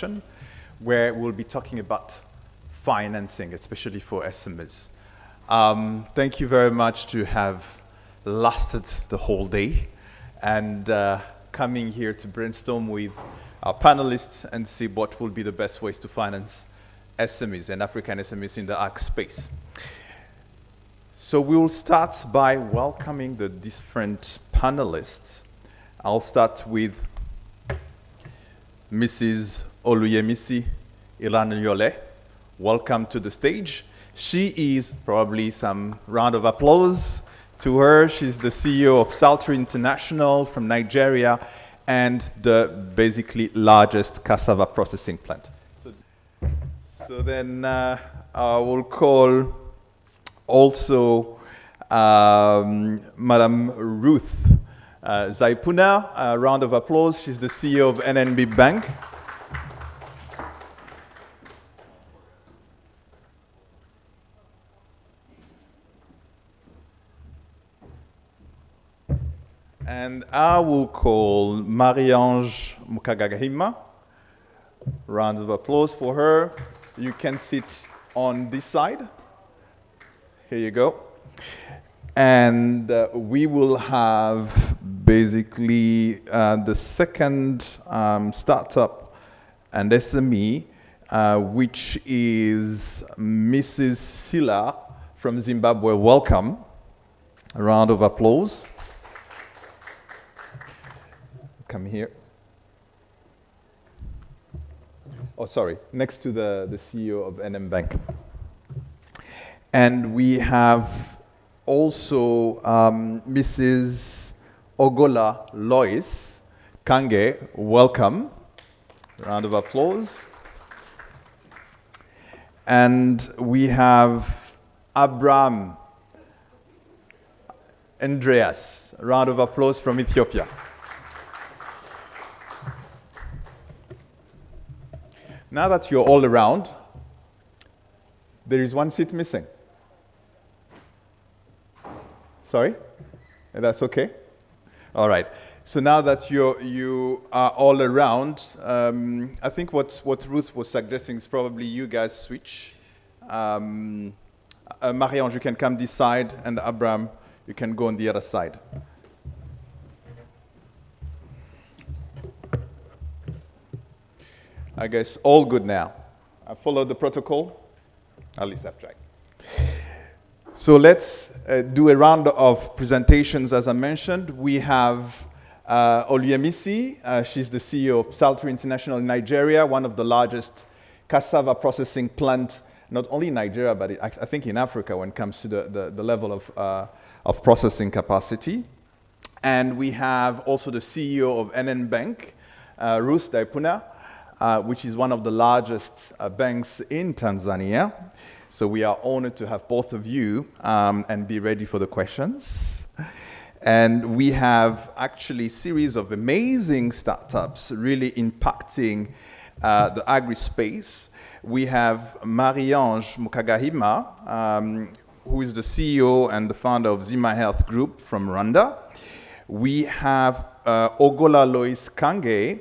session where we'll be talking about financing, especially for SMEs. Thank you very much to have lasted the whole day and coming here to brainstorm with our panelists and see what will be the best ways to finance SMEs and African SMEs in the ag space. So we will start by welcoming the different panelists. I'll start with Mrs. Oluyemisi Ilaniole. Welcome to the stage. She is probably some round of applause to her. She's the CEO of Saltri International from Nigeria and the basically largest cassava processing plant. So then I will call also Madam Ruth Zaipuna. A round of applause. She's the CEO of NNB Bank. And I will call Marie-Ange Mukagahima. Round of applause for her. You can sit on this side. Here you go. And we will have basically the second startup and SME, which is Mrs. Sila from Zimbabwe. Welcome. A round of applause. Come here. Oh, sorry, next to the CEO of NM Bank. And we have also Mrs. Ogola Lois Kange. Welcome. Round of applause. And we have Abraham Andreas. A round of applause from Ethiopia. Now that you're all around, there is one seat missing. Sorry? That's okay? All right. So now that you are all around, I think what Ruth was suggesting is probably you guys switch. Marie-Ange, you can come this side, and Abraham, you can go on the other side. I guess all good now. I followed the protocol. At least I've tried. So let's do a round of presentations. As I mentioned, we have Oluyemisi. She's the CEO of Saltri International in Nigeria, one of the largest cassava processing plants, not only in Nigeria, but I think in Africa when it comes to the level of processing capacity. And we have also the CEO of NN Bank, Ruth Zaipuna, which is one of the largest banks in Tanzania. So we are honored to have both of you and be ready for the questions. And we have actually a series of amazing startups really impacting the agri-space. We have Marie-Ange Mukagahima, who is the CEO and the founder of Zima Health Group from Rwanda. We have Ogola Lois Kange,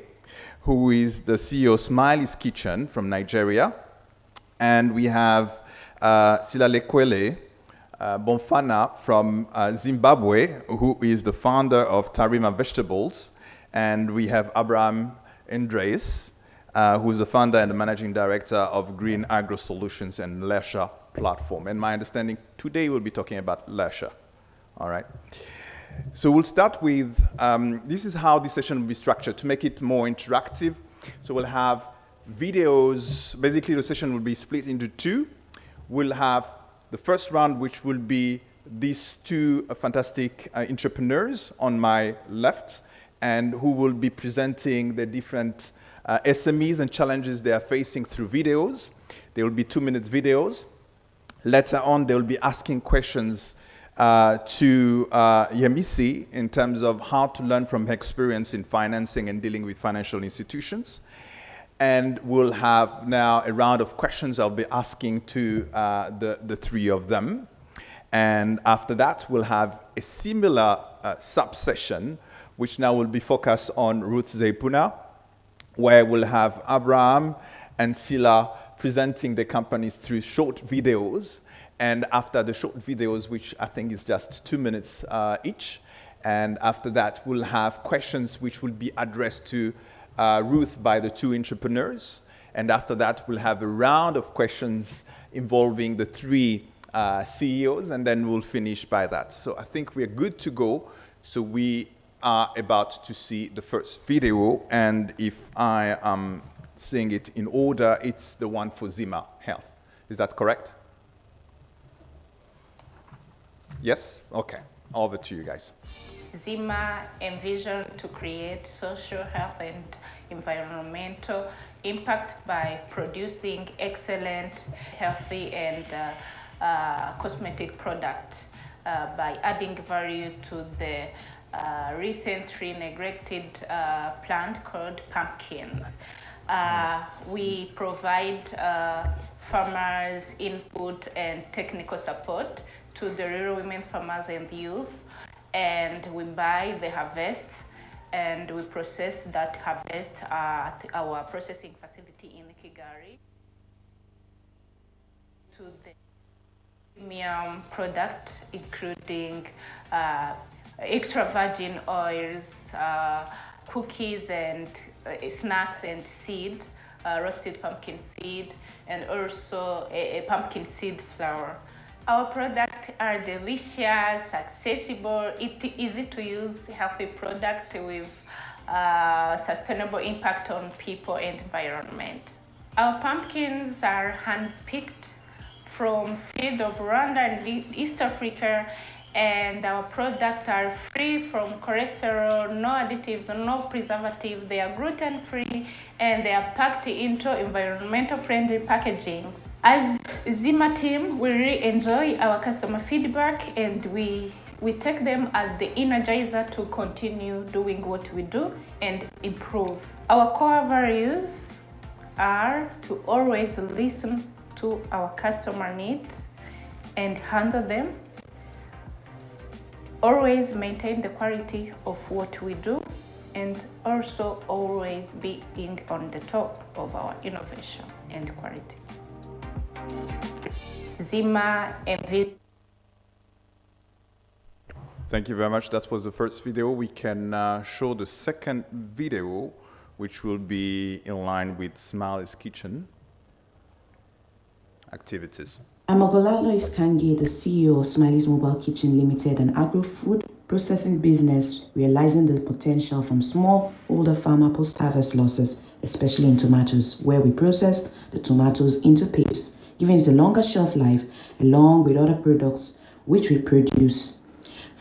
who is the CEO of Smiley's Kitchen from Nigeria. And we have Silalekwele Bonfana from Zimbabwe, who is the founder of Tarima Vegetables. And we have Abraham Andreas, who is the founder and the managing director of Green Agro Solutions and Leisure Platform. And my understanding, today we'll be talking about leisure. All right. So we'll start with, this is how this session will be structured to make it more interactive. So we'll have videos. Basically, the session will be split into two. We'll have the first round, which will be these two fantastic entrepreneurs on my left, and who will be presenting the different SMEs and challenges they are facing through videos. They will be 2-minute videos. Later on, they will be asking questions to Yemisi in terms of how to learn from her experience in financing and dealing with financial institutions. And we'll have now a round of questions I'll be asking to the three of them. And after that, we'll have a similar sub-session, which now will be focused on Ruth Zaipuna, where we'll have Abraham and Sila presenting the companies through short videos. And after the short videos, which I think is just 2 minutes each, and after that, we'll have questions which will be addressed to Ruth by the two entrepreneurs. And after that, we'll have a round of questions involving the three CEOs, and then we'll finish by that. So I think we're good to go. So we are about to see the first video, and if I am seeing it in order, it's the one for Zima Health. Is that correct? Yes? Okay. Over to you guys. Zima envisioned to create social health and environmental impact by producing excellent, healthy, and cosmetic products by adding value to the recently neglected plant called pumpkins. We provide farmers input and technical support to the rural women farmers and youth, and we buy the harvest and we process that harvest at our processing facility in Kigali to the premium product, including extra virgin oils, cookies and snacks and seed, roasted pumpkin seed, and also a pumpkin seed flour. Our products are delicious, accessible, easy to use, healthy product with sustainable impact on people and environment. Our pumpkins are hand-picked from field of Rwanda and East Africa, and our products are free from cholesterol, no additives, no preservative. They are gluten-free, and they are packed into environmental-friendly packaging. As Zima team, we really enjoy our customer feedback, and we take them as the energizer to continue doing what we do and improve. Our core values are to always listen to our customer needs and handle them, always maintain the quality of what we do, and also always being on the top of our innovation and quality. Zima and Thank you very much. That was the first video. We can show the second video, which will be in line with Smiley's Kitchen activities. I'm Ogolalo Iskangi, the CEO of Smiley's Mobile Kitchen Limited, an agro-food processing business realizing the potential from smallholder farmer post-harvest losses, especially in tomatoes, where we process the tomatoes into paste, giving it a longer shelf life along with other products which we produce.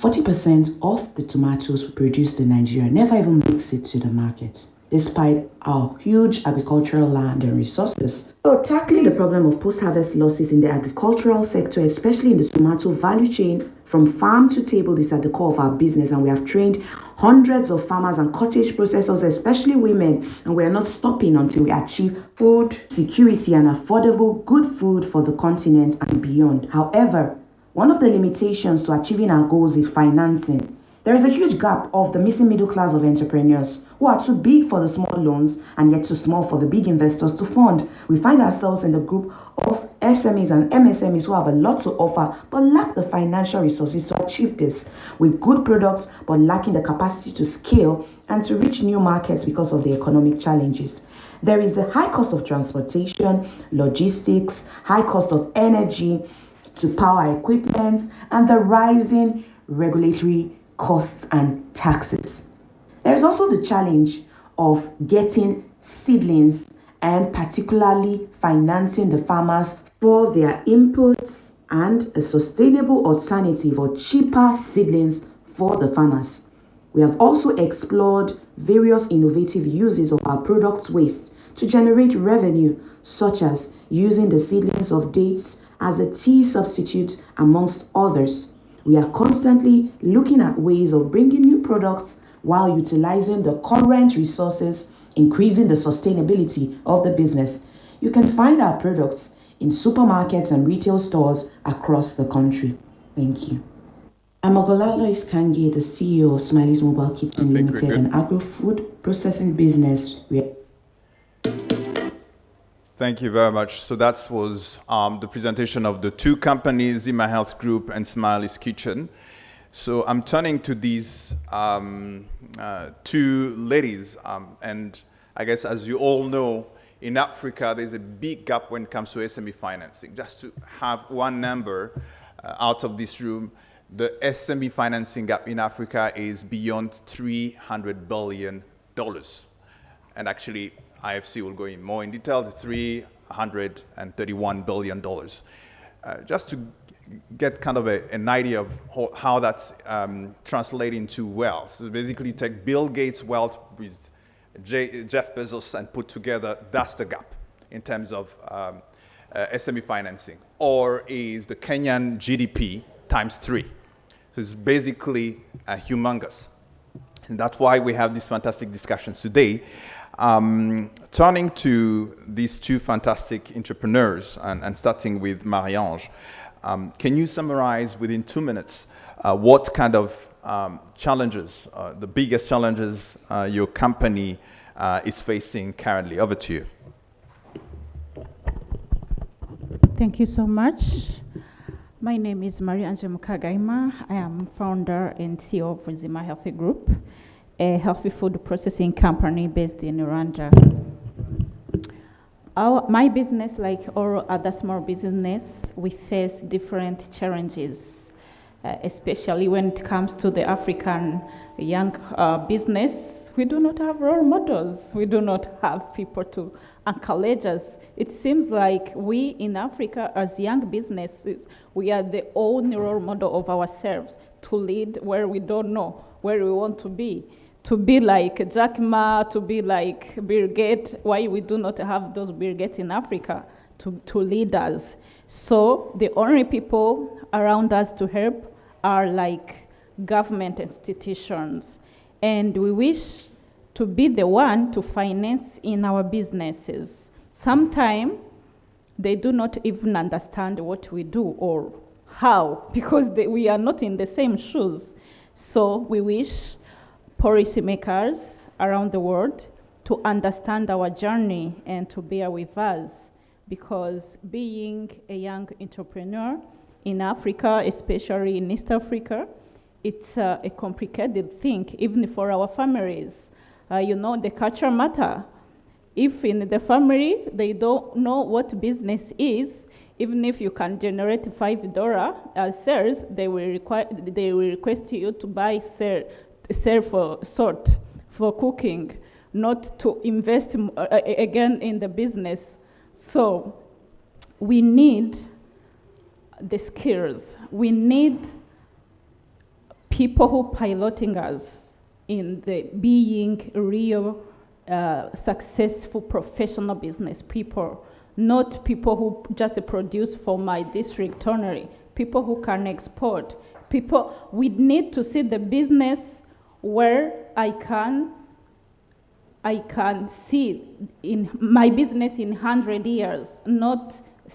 40% of the tomatoes we produce in Nigeria never even makes it to the market, despite our huge agricultural land and resources. So tackling the problem of post-harvest losses in the agricultural sector, especially in the tomato value chain from farm to table, is at the core of our business, and we have trained hundreds of farmers and cottage processors, especially women, and we are not stopping until we achieve food security and affordable good food for the continent and beyond. However, one of the limitations to achieving our goals is financing. There is a huge gap of the missing middle class of entrepreneurs who are too big for the small loans and yet too small for the big investors to fund. We find ourselves in the group of SMEs and MSMEs who have a lot to offer but lack the financial resources to achieve this, with good products but lacking the capacity to scale and to reach new markets because of the economic challenges. There is the high cost of transportation, logistics, high cost of energy to power equipment, and the rising regulatory costs and taxes. There is also the challenge of getting seedlings and particularly financing the farmers for their inputs and a sustainable alternative or cheaper seedlings for the farmers. We have also explored various innovative uses of our product waste to generate revenue, such as using the seedlings of dates as a tea substitute, amongst others. We are constantly looking at ways of bringing new products while utilizing the current resources, increasing the sustainability of the business. You can find our products in supermarkets and retail stores across the country. Thank you. I'm Ogolalo Iskangi, the CEO of Smiley's Mobile Kitchen Limited, an agro-food processing business. Thank you very much. So that was the presentation of the two companies, Zima Health Group and Smiley's Kitchen. So I'm turning to these two ladies, and I guess as you all know, in Africa, there's a big gap when it comes to SME financing. Just to have one number out of this room, the SME financing gap in Africa is beyond $300 billion. And actually, IFC will go in more in detail, it's $331 billion. Just to get kind of an idea of how that's translating to wealth. So basically, you take Bill Gates' wealth with Jeff Bezos and put together, that's the gap in terms of SME financing. Or is the Kenyan GDP times 3. So it's basically humongous. And that's why we have these fantastic discussions today. Turning to these two fantastic entrepreneurs and starting with Marie-Ange, can you summarize within 2 minutes what kind of challenges, the biggest challenges your company is facing currently? Over to you. Thank you so much. My name is Marie-Ange Mukagaima. I am founder and CEO of Zima Healthy Group, a healthy food processing company based in Rwanda. My business, like all other small business, we face different challenges, especially when it comes to the African young business. We do not have role models. We do not have people to encourage us. It seems like we in Africa, as young businesses, we are the only role model of ourselves to lead where we don't know where we want to be. To be like Jack Ma, to be like Bill Gates, why we do not have those Bill Gates in Africa to lead us. So the only people around us to help are like government institutions. And we wish to be the one to finance in our businesses. Sometimes they do not even understand what we do or how, because we are not in the same shoes. So we wish policymakers around the world to understand our journey and to bear with us, because being a young entrepreneur in Africa, especially in East Africa, it's a complicated thing, even for our families. The culture matter. If in the family they don't know what business is, even if you can generate $5 as sales, they will request you to buy sell for salt, for cooking, not to invest again in the business. So we need the skills. We need people who piloting us in the being real successful professional business people, not people who just produce for my district only, people who can export. We need to see the business where I can see in my business in 100 years, not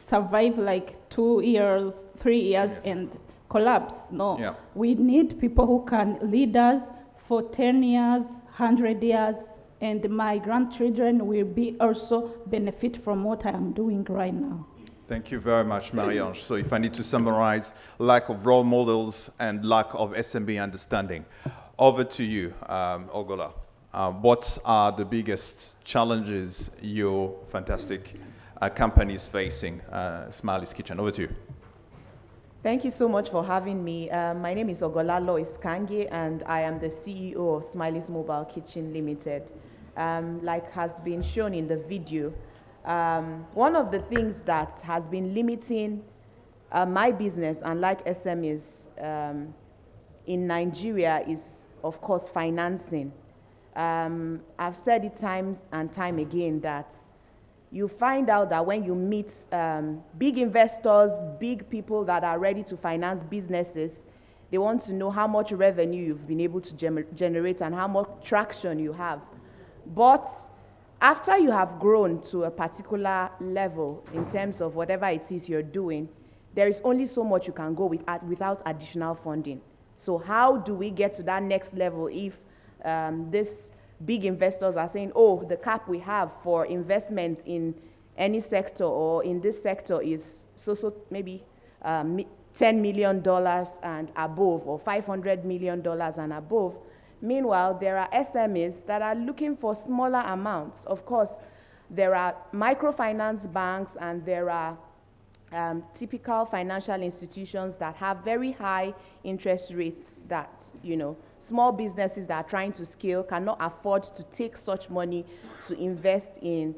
survive like 2 years, 3 years, yes, and collapse. No, yeah. We need people who can lead us for 10 years, 100 years, and my grandchildren will be also benefit from what I am doing right now. Thank you very much, Marie-Ange. So if I need to summarize, lack of role models and lack of SMB understanding. Over to you, Ogola. What are the biggest challenges your fantastic company is facing? Smiley's Kitchen, over to you. Thank you so much for having me. My name is Ogola Lois Kange, and I am the CEO of Smiley's Mobile Kitchen Limited. Like has been shown in the video, one of the things that has been limiting my business, unlike SMEs in Nigeria, is, of course, financing. I've said it time and time again that you find out that when you meet big investors, big people that are ready to finance businesses, they want to know how much revenue you've been able to generate and how much traction you have. But after you have grown to a particular level in terms of whatever it is you're doing, there is only so much you can go without additional funding. So how do we get to that next level if this big investors are saying, oh, the cap we have for investments in any sector or in this sector is so maybe $10 million and above, or $500 million and above. Meanwhile, there are SMEs that are looking for smaller amounts. Of course, there are microfinance banks and there are typical financial institutions that have very high interest rates that, small businesses that are trying to scale cannot afford to take such money to invest in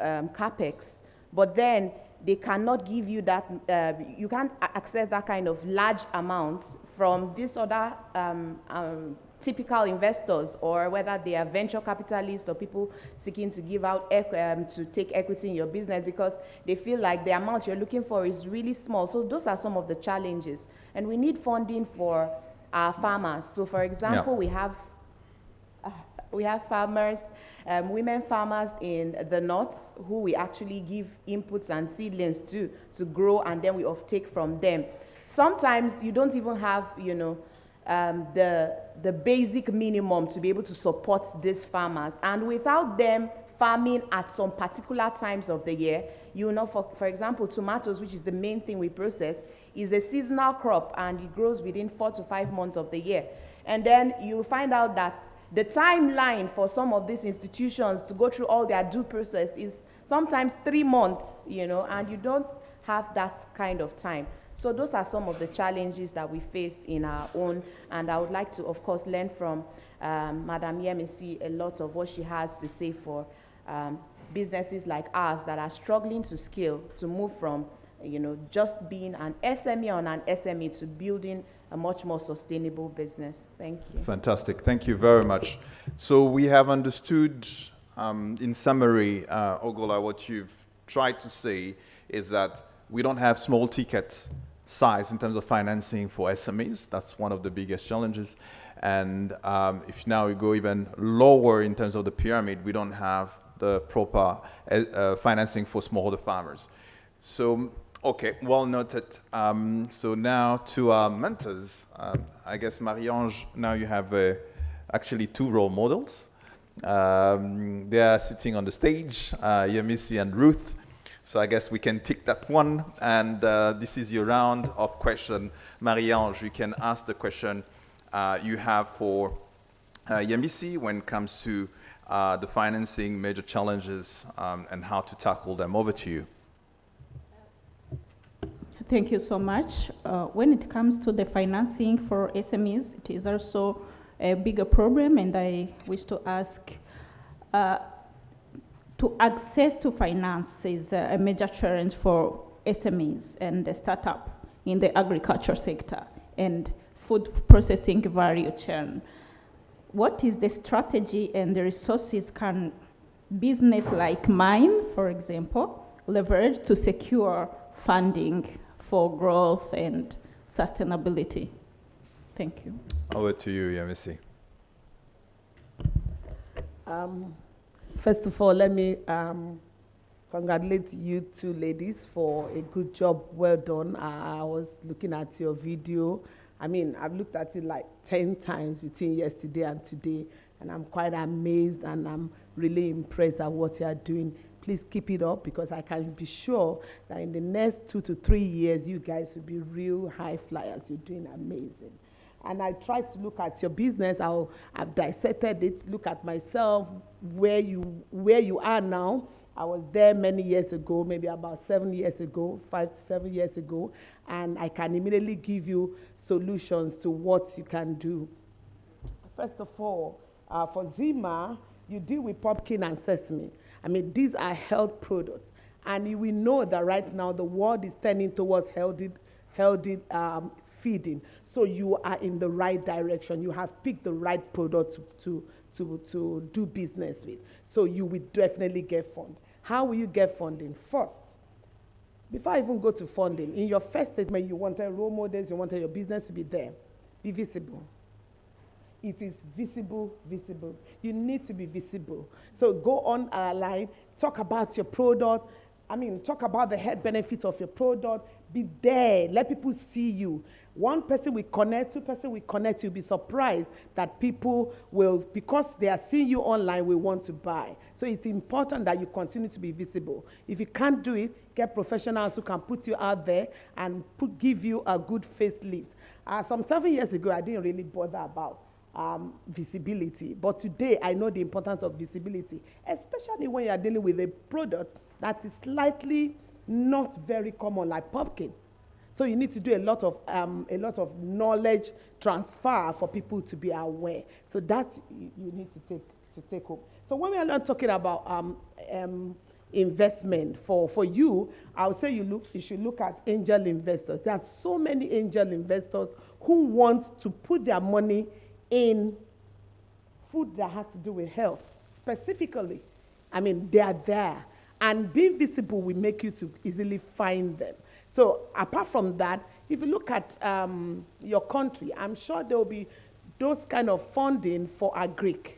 capex. But then they cannot give you that, you can't access that kind of large amounts from these other typical investors, or whether they are venture capitalists or people seeking to give out to take equity in your business, because they feel like the amount you're looking for is really small. So those are some of the challenges, and we need funding for our farmers. So for example, we have farmers, women farmers in the north who we actually give inputs and seedlings to grow, and then we offtake from them. Sometimes you don't even have, the basic minimum to be able to support these farmers. And without them farming at some particular times of the year, for example, tomatoes, which is the main thing we process, is a seasonal crop and it grows within 4 to 5 months of the year. And then you find out that the timeline for some of these institutions to go through all their due process is sometimes 3 months, and you don't have that kind of time. So those are some of the challenges that we face in our own, and I would like to, of course, learn from Madam Yemisi a lot of what she has to say for businesses like ours that are struggling to scale, to move from, just being an SME on an SME to building a much more sustainable business. Thank you. Fantastic. Thank you very much. So we have understood, in summary, Ogola, what you've tried to say is that we don't have small ticket size in terms of financing for SMEs. That's one of the biggest challenges. And if now we go even lower in terms of the pyramid, we don't have the proper financing for smallholder farmers. So, okay, well noted. So now to our mentors, I guess Marie-Ange, now you have actually 2 role models. They are sitting on the stage, Yemisi and Ruth. So I guess we can tick that one, and this is your round of question. Marie-Ange, you can ask the question you have for Yemisi when it comes to the financing major challenges and how to tackle them. Over to you. Thank you so much. When it comes to the financing for SMEs, it is also a bigger problem, and I wish to ask, to access to finance is a major challenge for SMEs and the startup in the agriculture sector and food processing value chain. What is the strategy and the resources can business like mine, for example, leverage to secure funding for growth and sustainability? Thank you. Over to you, Yemisi. First of all, let me congratulate you 2 ladies for a good job. Well done. I was looking at your video. I mean, I've looked at it like 10 times between yesterday and today, and I'm quite amazed and I'm really impressed at what you are doing. Please keep it up, because I can be sure that in the next 2 to 3 years, you guys will be real high flyers. You're doing amazing. And I tried to look at your business. I've dissected it, look at myself, where you are now. I was there many years ago, maybe about 7 years ago, 5 to 7 years ago, and I can immediately give you solutions to what you can do. First of all, for Zima, you deal with pumpkin and sesame. I mean, these are health products, and we know that right now the world is turning towards healthy feeding. So you are in the right direction. You have picked the right product to do business with. So you will definitely get funding. How will you get funding? First, before I even go to funding, in your first statement, you wanted role models, you wanted your business to be there. Be visible. It is visible. You need to be visible. So go on our line, talk about your product. talk about the health benefits of your product. Be there. Let people see you. One person will connect, two person will connect. You'll be surprised that people will, because they are seeing you online, will want to buy. So it's important that you continue to be visible. If you can't do it, get professionals who can put you out there and give you a good facelift. Some 7 years ago, I didn't really bother about visibility. But today, I know the importance of visibility, especially when you are dealing with a product that is slightly not very common, like pumpkin. So you need to do a lot of knowledge transfer for people to be aware. So that you need to take home. So when we are not talking about investment for you, I would say you should look at angel investors. There are so many angel investors who want to put their money in food that has to do with health, specifically. They are there. And being visible will make you to easily find them. So apart from that, if you look at your country, I'm sure there will be those kind of funding for agric.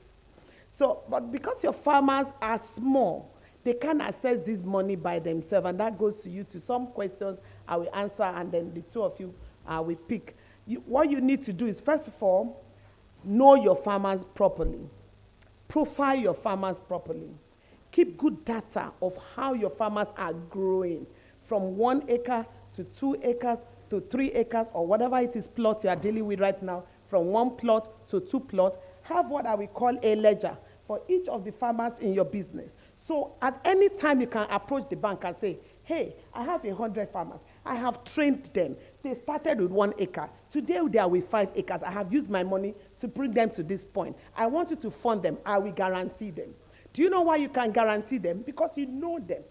So, but because your farmers are small, they can't access this money by themselves. And that goes to you to some questions I will answer, and then the two of you will pick. What you need to do is, first of all, know your farmers properly. Profile your farmers properly. Keep good data of how your farmers are growing from 1 acre to 2 acres to 3 acres, or whatever it is plot you are dealing with right now, from 1 plot to 2 plots. Have what I will call a ledger for each of the farmers in your business. So at any time you can approach the bank and say, hey, I have 100 farmers. I have trained them. They started with 1 acre. Today they are with 5 acres. I have used my money to bring them to this point. I want you to fund them. I will guarantee them. Do you know why you can guarantee them? Because you know them.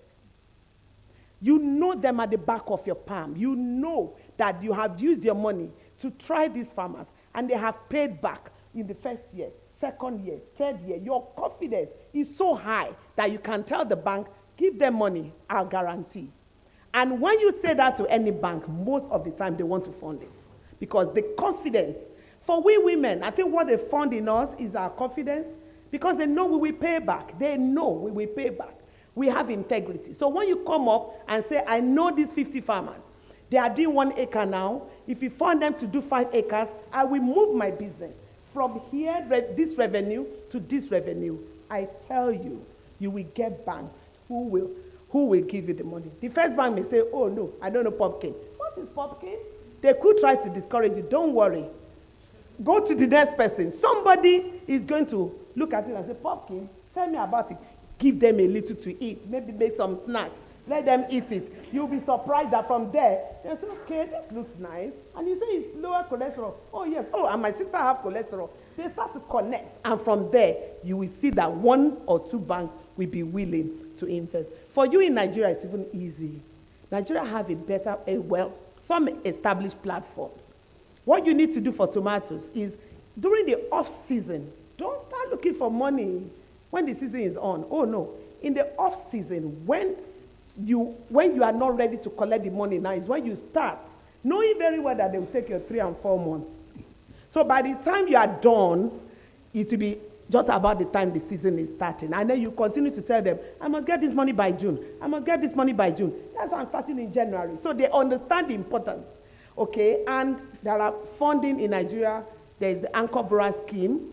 You know them at the back of your palm. You know that you have used your money to try these farmers, and they have paid back in the first year, second year, third year. Your confidence is so high that you can tell the bank, give them money, I'll guarantee. And when you say that to any bank, most of the time they want to fund it. Because the confidence, for we women, I think what they fund in us is our confidence, because they know we will pay back. They know we will pay back. We have integrity. So when you come up and say, I know these 50 farmers, they are doing 1 acre now. If you fund them to do 5 acres, I will move my business from here, this revenue to this revenue. I tell you, you will get banks who will give you the money. The first bank may say, oh no, I don't know pumpkin. What is pumpkin? They could try to discourage you. Don't worry. Go to the next person. Somebody is going to look at it and say, pumpkin, tell me about it. Give them a little to eat. Maybe make some snacks. Let them eat it. You'll be surprised that from there, they'll say, okay, this looks nice. And you say it's lower cholesterol. Oh, yes. Oh, and my sister have cholesterol. They start to connect. And from there, you will see that 1 or 2 banks will be willing to invest. For you in Nigeria, it's even easy. Nigeria have some established platforms. What you need to do for tomatoes is, during the off-season, don't start looking for money when the season is on. Oh, no. In the off-season, when you are not ready to collect the money now, is when you start, knowing very well that they will take you 3 and 4 months. So by the time you are done, it will be just about the time the season is starting. And then you continue to tell them, I must get this money by June. I must get this money by June. That's why I'm starting in January. So they understand the importance. Okay, and there are funding in Nigeria. There is the Anchor Bora scheme.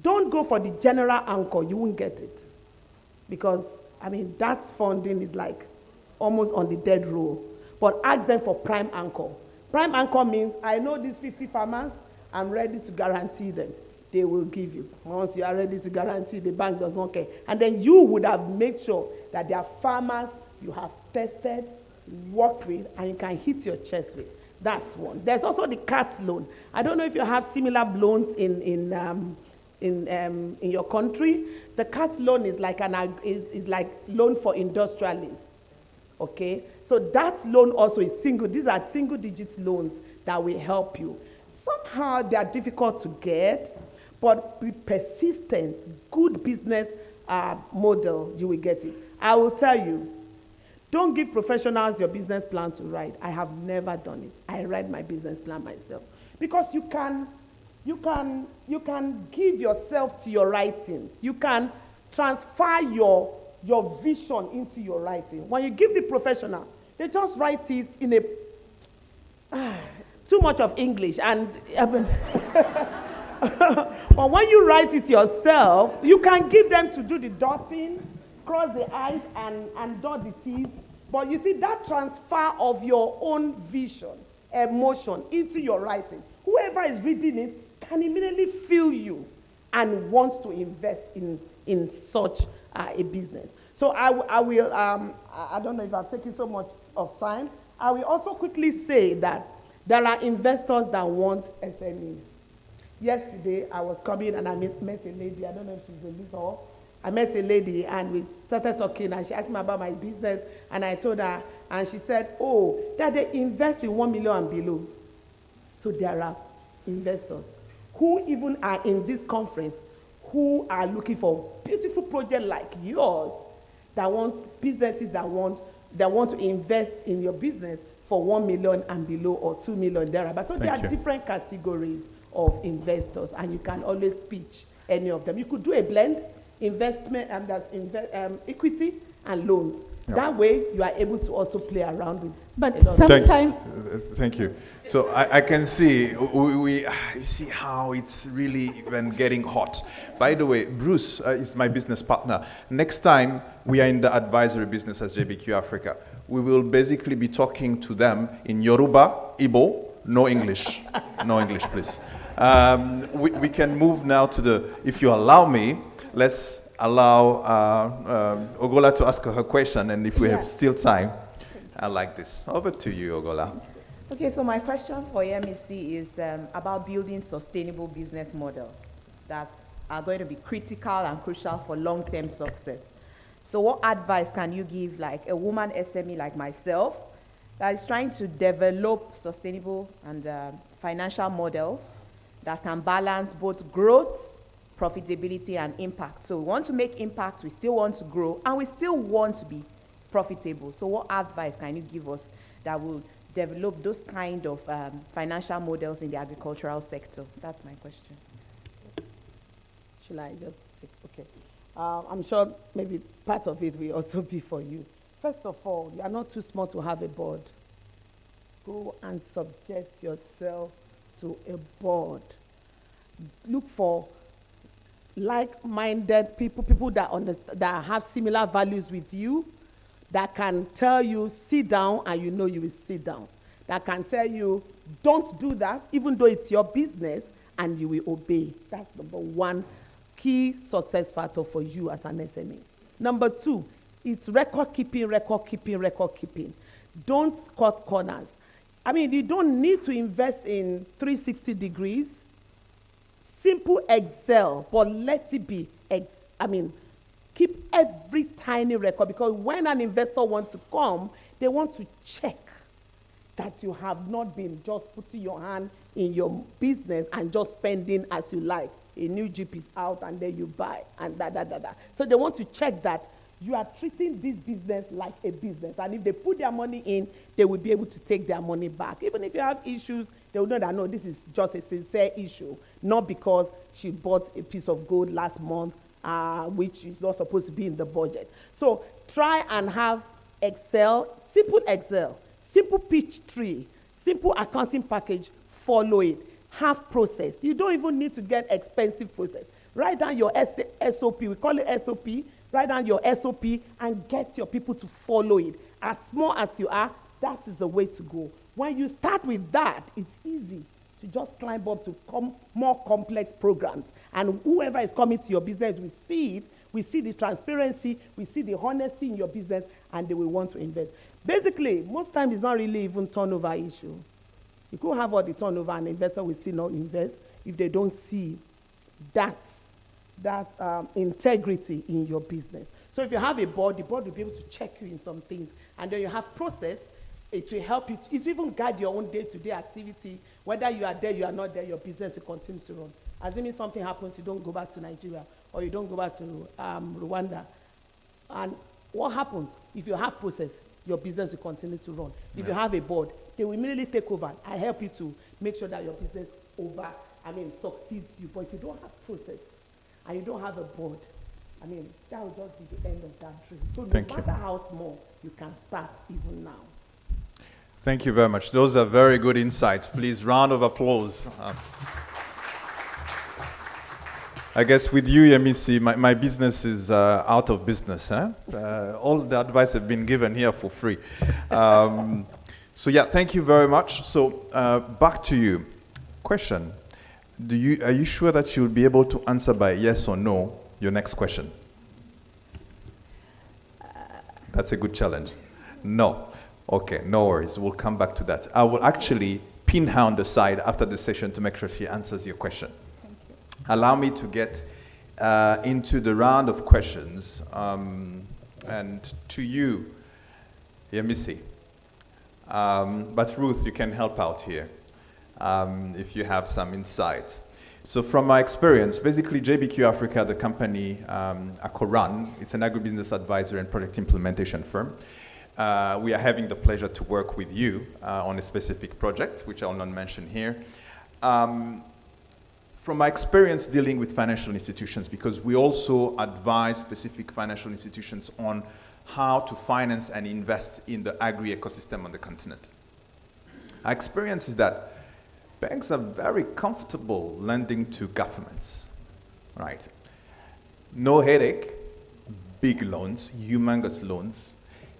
Don't go for the general anchor. You won't get it. Because, that funding is like almost on the dead row. But ask them for prime anchor. Prime anchor means, I know these 50 farmers, I'm ready to guarantee them. They will give you. Once you are ready to guarantee, the bank does not care. And then you would have made sure that there are farmers you have tested, worked with, and you can hit your chest with. That's one. There's also the CAT loan. I don't know if you have similar loans in your country. The CAT loan is like like loan for industrialists. Okay, so that loan also is single. These are single-digit loans that will help you. Somehow they are difficult to get, but with persistence, good business model, you will get it. I will tell you, don't give professionals your business plan to write. I have never done it. I write my business plan myself. Because you can give yourself to your writings. You can transfer your your vision into your writing. When you give the professional, they just write it in a too much of English, and but when you write it yourself, you can give them to do the dotting, cross the I's and dot the T's. But you see, that transfer of your own vision, emotion into your writing, whoever is reading it can immediately feel you and want to invest in such a business. So I will, I don't know if I've taken so much of time. I will also quickly say that there are investors that want SMEs. Yesterday, I was coming and I met a lady. I don't know if she's in this hall. I met a lady and we started talking and she asked me about my business and I told her and she said, oh, that they invest in 1 million and below. So there are investors who even are in this conference who are looking for beautiful projects like yours that want businesses that want to invest in your business for 1 million and below or 2 million thereabouts. So there are different categories of investors and you can always pitch any of them. You could do a blend, investment, and that's equity and loans. Yeah. That way you are able to also play around with. But sometimes. Thank you. So I can see, you see how it's really even getting hot. By the way, Bruce is my business partner. Next time we are in the advisory business as JBQ Africa, we will basically be talking to them in Yoruba, Igbo, no English. No English, please. We can move now to the, if you allow me, let's allow Ogola to ask her question, and if we have still time, I like this. Over to you, Ogola. Okay, so my question for MEC is about building sustainable business models that are going to be critical and crucial for long-term success. So what advice can you give like a woman SME like myself that is trying to develop sustainable and financial models that can balance both growth, profitability, and impact? So we want to make impact, we still want to grow, and we still want to be profitable. So what advice can you give us that will develop those kind of financial models in the agricultural sector? That's my question. Should I just take, okay. I'm sure maybe part of it will also be for you. First of all, you are not too small to have a board. Go and subject yourself to a board. Look for like-minded people that understand, that have similar values with you, that can tell you, sit down, and you know you will sit down. That can tell you, don't do that, even though it's your business, and you will obey. That's number one key success factor for you as an SME. Number two, it's record keeping. Don't cut corners. I mean, you don't need to invest in 360 degrees. Simple Excel, but let it be, keep every tiny record, because when an investor wants to come, they want to check that you have not been just putting your hand in your business and just spending as you like. A new Jeep is out and then you buy and da. So they want to check that you are treating this business like a business. And if they put their money in, they will be able to take their money back. Even if you have issues, they will know that, no, this is just a sincere issue, not because she bought a piece of gold last month, which is not supposed to be in the budget. So try and have Excel, simple pitch tree, simple accounting package, follow it. Have process. You don't even need to get expensive process. Write down your SOP. We call it SOP. Write down your SOP and get your people to follow it. As small as you are, that is the way to go. When you start with that, it's easy to just climb up to more complex programs. And whoever is coming to your business will see it, we see the transparency, we see the honesty in your business, and they will want to invest. Basically, most times it's not really even turnover issue. You could have all the turnover and the investor will still not invest if they don't see that integrity in your business. So if you have a board, the board will be able to check you in some things. And then you have process, it will help you. It will even guide your own day-to-day activity. Whether you are there, you are not there, your business will continue to run. Assuming something happens, you don't go back to Nigeria or you don't go back to Rwanda. And what happens? If you have process, your business will continue to run. If you have a board, they will immediately take over. I help you to make sure that your business succeeds you. But if you don't have process and you don't have a board, I mean, that will just be the end of that dream. So no Thank you. matter how small, you can start even now. Thank you very much. Those are very good insights. Please, round of applause. I guess with you, Yemisi, my business is out of business. All the advice have been given here for free. So yeah, thank you very much. So back to you. Question: are you sure that you'll be able to answer by yes or no your next question? That's a good challenge. No. Okay, no worries. We'll come back to that. I will actually pin her on the side after the session to make sure she answers your question. Thank you. Allow me to get into the round of questions. And to you, Yemisi. But Ruth, you can help out here if you have some insights. So from my experience, basically JBQ Africa, the company Akoran, it's an agribusiness advisor and project implementation firm. We are having the pleasure to work with you on a specific project, which I will not mention here. From my experience dealing with financial institutions, because we also advise specific financial institutions on how to finance and invest in the agri-ecosystem on the continent. Our experience is that banks are very comfortable lending to governments, right? No headache, big loans, humongous loans,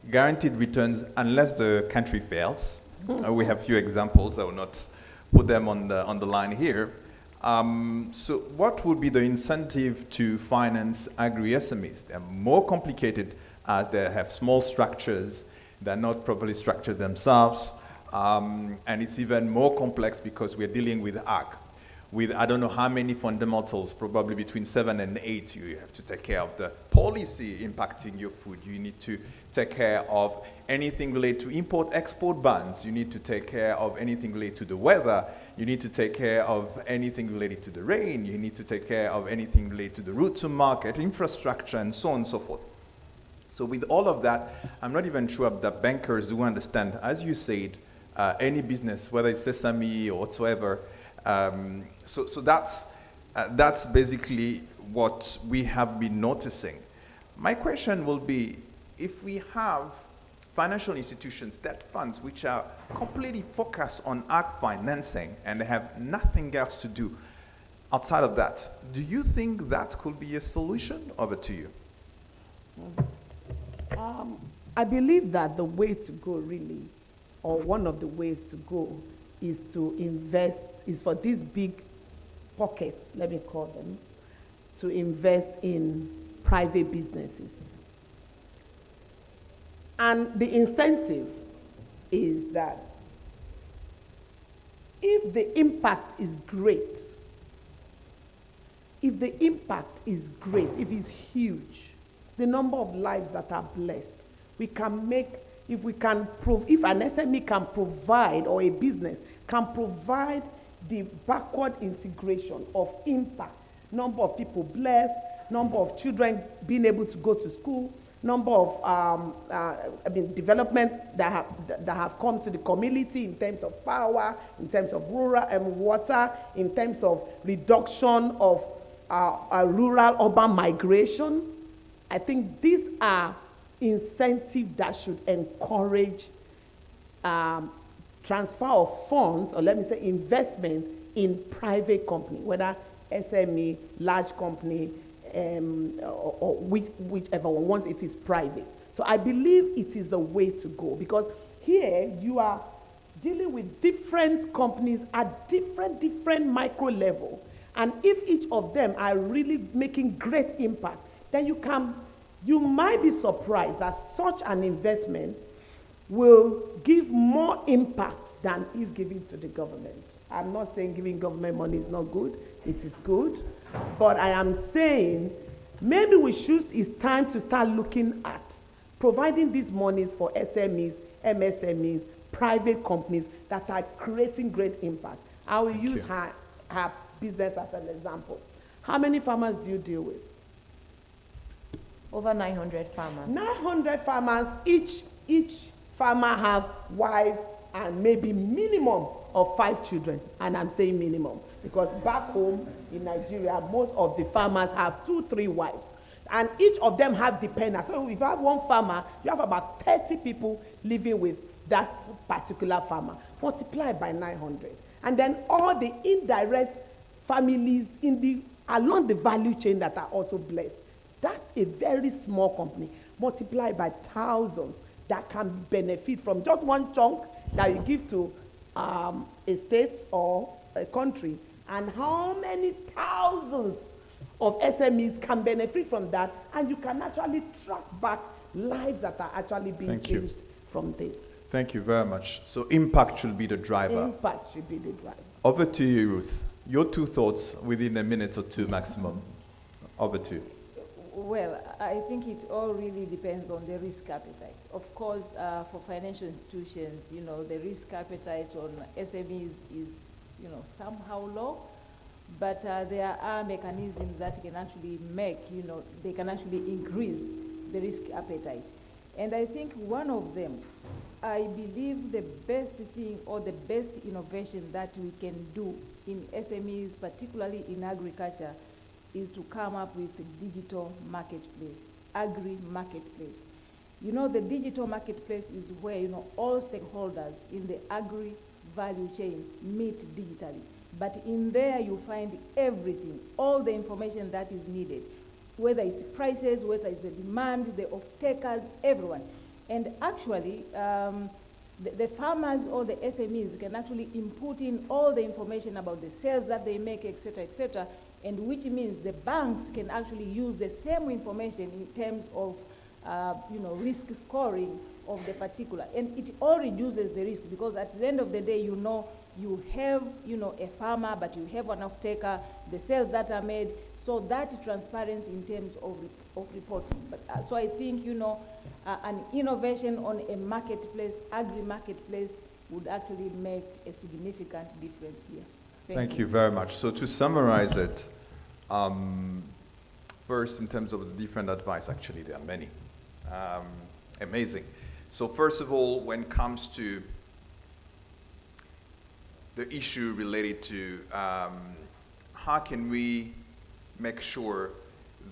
guaranteed returns unless the country fails. We have few examples. I will not put them on the line here. So what would be the incentive to finance agri-SMEs? They're more complicated as they have small structures. They're not properly structured themselves. And it's even more complex because we're dealing with ag. With I don't know how many fundamentals, probably between 7 and 8, you have to take care of the policy impacting your food. You need to take care of anything related to import-export bans. You need to take care of anything related to the weather. You need to take care of anything related to the rain. You need to take care of anything related to the route to market, infrastructure, and so on and so forth. So with all of that, I'm not even sure that bankers do understand, as you said, any business, whether it's sesame or whatsoever. So that's basically what we have been noticing. My question will be, if we have financial institutions, debt funds, which are completely focused on ag financing and they have nothing else to do outside of that, do you think that could be a solution? Over to you. I believe that the way to go really, or one of the ways to go, is to invest, is for these big pockets, let me call them, to invest in private businesses. And the incentive is that if the impact is great, if it's huge, the number of lives that are blessed, if an SME can provide, or a business can provide the backward integration of impact, number of people blessed, number of children being able to go to school, number of development that have come to the community in terms of power, in terms of rural and water, in terms of reduction of rural-urban migration. I think these are incentives that should encourage transfer of funds, or let me say investments in private company, whether SME, large company, or whichever one, once it is private. So I believe it is the way to go, because here you are dealing with different companies at different micro level. And if each of them are really making great impact, then you might be surprised that such an investment will give more impact than if given to the government. I'm not saying giving government money is not good, it is good, but I am saying maybe it's time to start looking at providing these monies for SMEs, MSMEs, private companies that are creating great impact. I will use her business as an example. How many farmers do you deal with? Over 900 farmers. 900 farmers, each farmer have wife and maybe minimum of 5 children. And I'm saying minimum because back home in Nigeria, most of the farmers have 2-3 wives. And each of them have dependents. So if you have one farmer, you have about 30 people living with that particular farmer. Multiply by 900. And then all the indirect families along the value chain that are also blessed. That's a very small company. Multiply by thousands that can benefit from just one chunk that you give to a state or a country. And how many thousands of SMEs can benefit from that, and you can actually track back lives that are actually being changed from this. Thank you very much. So impact should be the driver. Impact should be the driver. Over to you, Ruth. Your 2 thoughts within a minute or 2 maximum. Over to you. Well, I think it all really depends on the risk appetite. Of course, for financial institutions, the risk appetite on SMEs is, somehow low, but there are mechanisms that can actually make, they can actually increase the risk appetite. And I think one of them, I believe the best thing or the best innovation that we can do in SMEs, particularly in agriculture, is to come up with a digital marketplace, agri-marketplace. The digital marketplace is where, all stakeholders in the agri value chain meet digitally. But in there you find everything, all the information that is needed, whether it's the prices, whether it's the demand, the off-takers, everyone. And actually, the farmers or the SMEs can actually input in all the information about the sales that they make, et cetera, and which means the banks can actually use the same information in terms of risk scoring of the particular. And it all reduces the risk, because at the end of the day, you have a farmer, but you have an off-taker, the sales that are made, so that transparency in terms of reporting. But so I think an innovation on a marketplace, agri-marketplace, would actually make a significant difference here. Thank you very much. So to summarize it, first in terms of the different advice, actually there are many. Amazing. So first of all, when it comes to the issue related to how can we make sure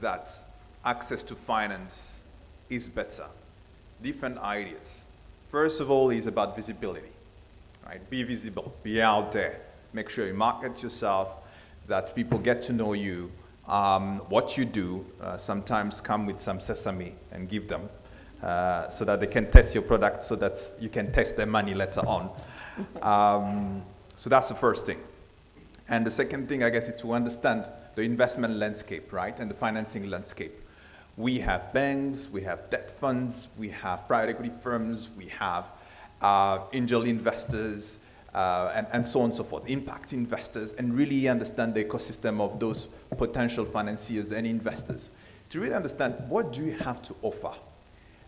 that access to finance is better, different ideas. First of all is about visibility, right? Be visible, be out there. Make sure you market yourself, that people get to know you, what you do. Sometimes come with some sesame and give them so that they can test your product, so that you can test their money later on. So that's the first thing. And the second thing, I guess, is to understand the investment landscape, right, and the financing landscape. We have banks, we have debt funds, we have private equity firms, we have angel investors, and so on and so forth, impact investors, and really understand the ecosystem of those potential financiers and investors to really understand what do you have to offer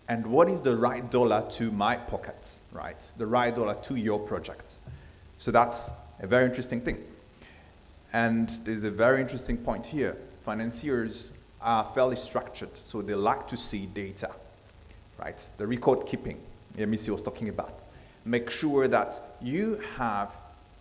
and what is the right dollar to my pockets, right? The right dollar to your project. So that's a very interesting thing. And there's a very interesting point here. Financiers are fairly structured, so they like to see data, right? The record keeping, Yemisi was talking about. Make sure that you have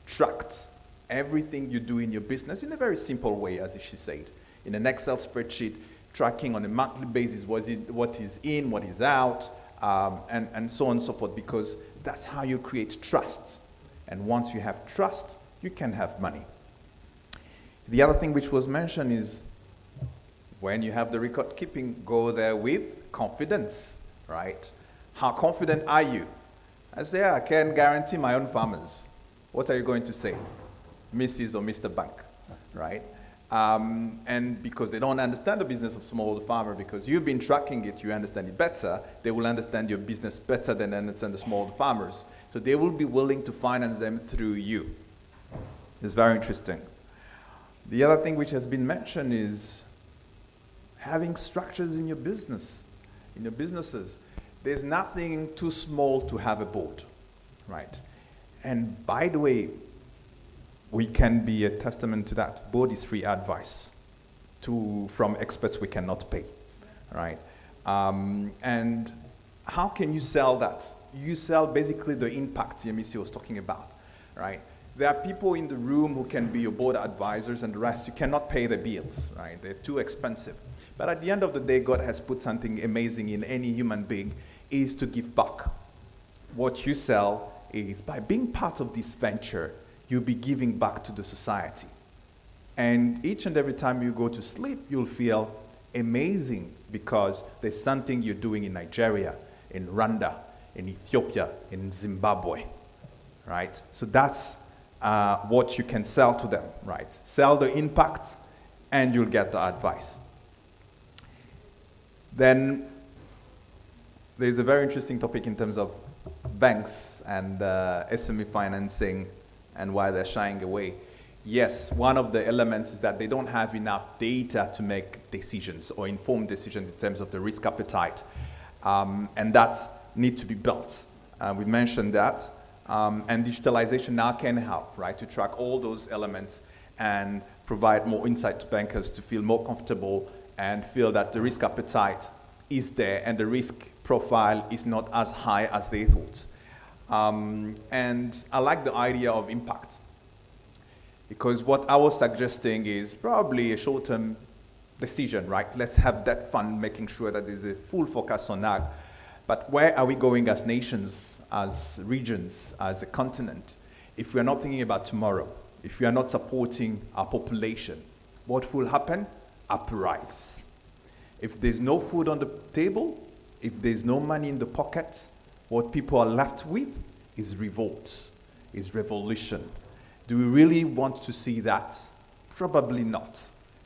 tracked everything you do in your business in a very simple way, as she said. In an Excel spreadsheet, tracking on a monthly basis what is in, what is out, and so on and so forth, because that's how you create trust. And once you have trust, you can have money. The other thing which was mentioned is when you have the record keeping, go there with confidence, right? How confident are you? I say, I can guarantee my own farmers. What are you going to say? Mrs. or Mr. Bank, right? And because they don't understand the business of smallholder farmer, because you've been tracking it, you understand it better, they will understand your business better than they understand the smallholder farmers. So they will be willing to finance them through you. It's very interesting. The other thing which has been mentioned is having structures in your business, in your businesses. There's nothing too small to have a board, right? And by the way, we can be a testament to that. Board is free advice from experts we cannot pay, right? And how can you sell that? You sell basically the impact Yemisi was talking about, right? There are people in the room who can be your board advisors, and the rest, you cannot pay the bills, right? They're too expensive. But at the end of the day, God has put something amazing in any human being, is to give back. What you sell is, by being part of this venture, you'll be giving back to the society. And each and every time you go to sleep, you'll feel amazing because there's something you're doing in Nigeria, in Rwanda, in Ethiopia, in Zimbabwe, right? So that's what you can sell to them, right? Sell the impact and you'll get the advice. Then there's a very interesting topic in terms of banks and SME financing and why they're shying away. Yes, one of the elements is that they don't have enough data to make decisions or informed decisions in terms of the risk appetite. And that needs to be built. We mentioned that. And digitalization now can help, right, to track all those elements and provide more insight to bankers to feel more comfortable and feel that the risk appetite is there and the risk profile is not as high as they thought. And I like the idea of impact, because what I was suggesting is probably a short-term decision, right? Let's have that fund, making sure that there's a full focus on ag. But where are we going as nations, as regions, as a continent, if we are not thinking about tomorrow, if we are not supporting our population? What will happen? Uprise. If there's no food on the table, if there's no money in the pockets, what people are left with is revolt, is revolution. Do we really want to see that? Probably not.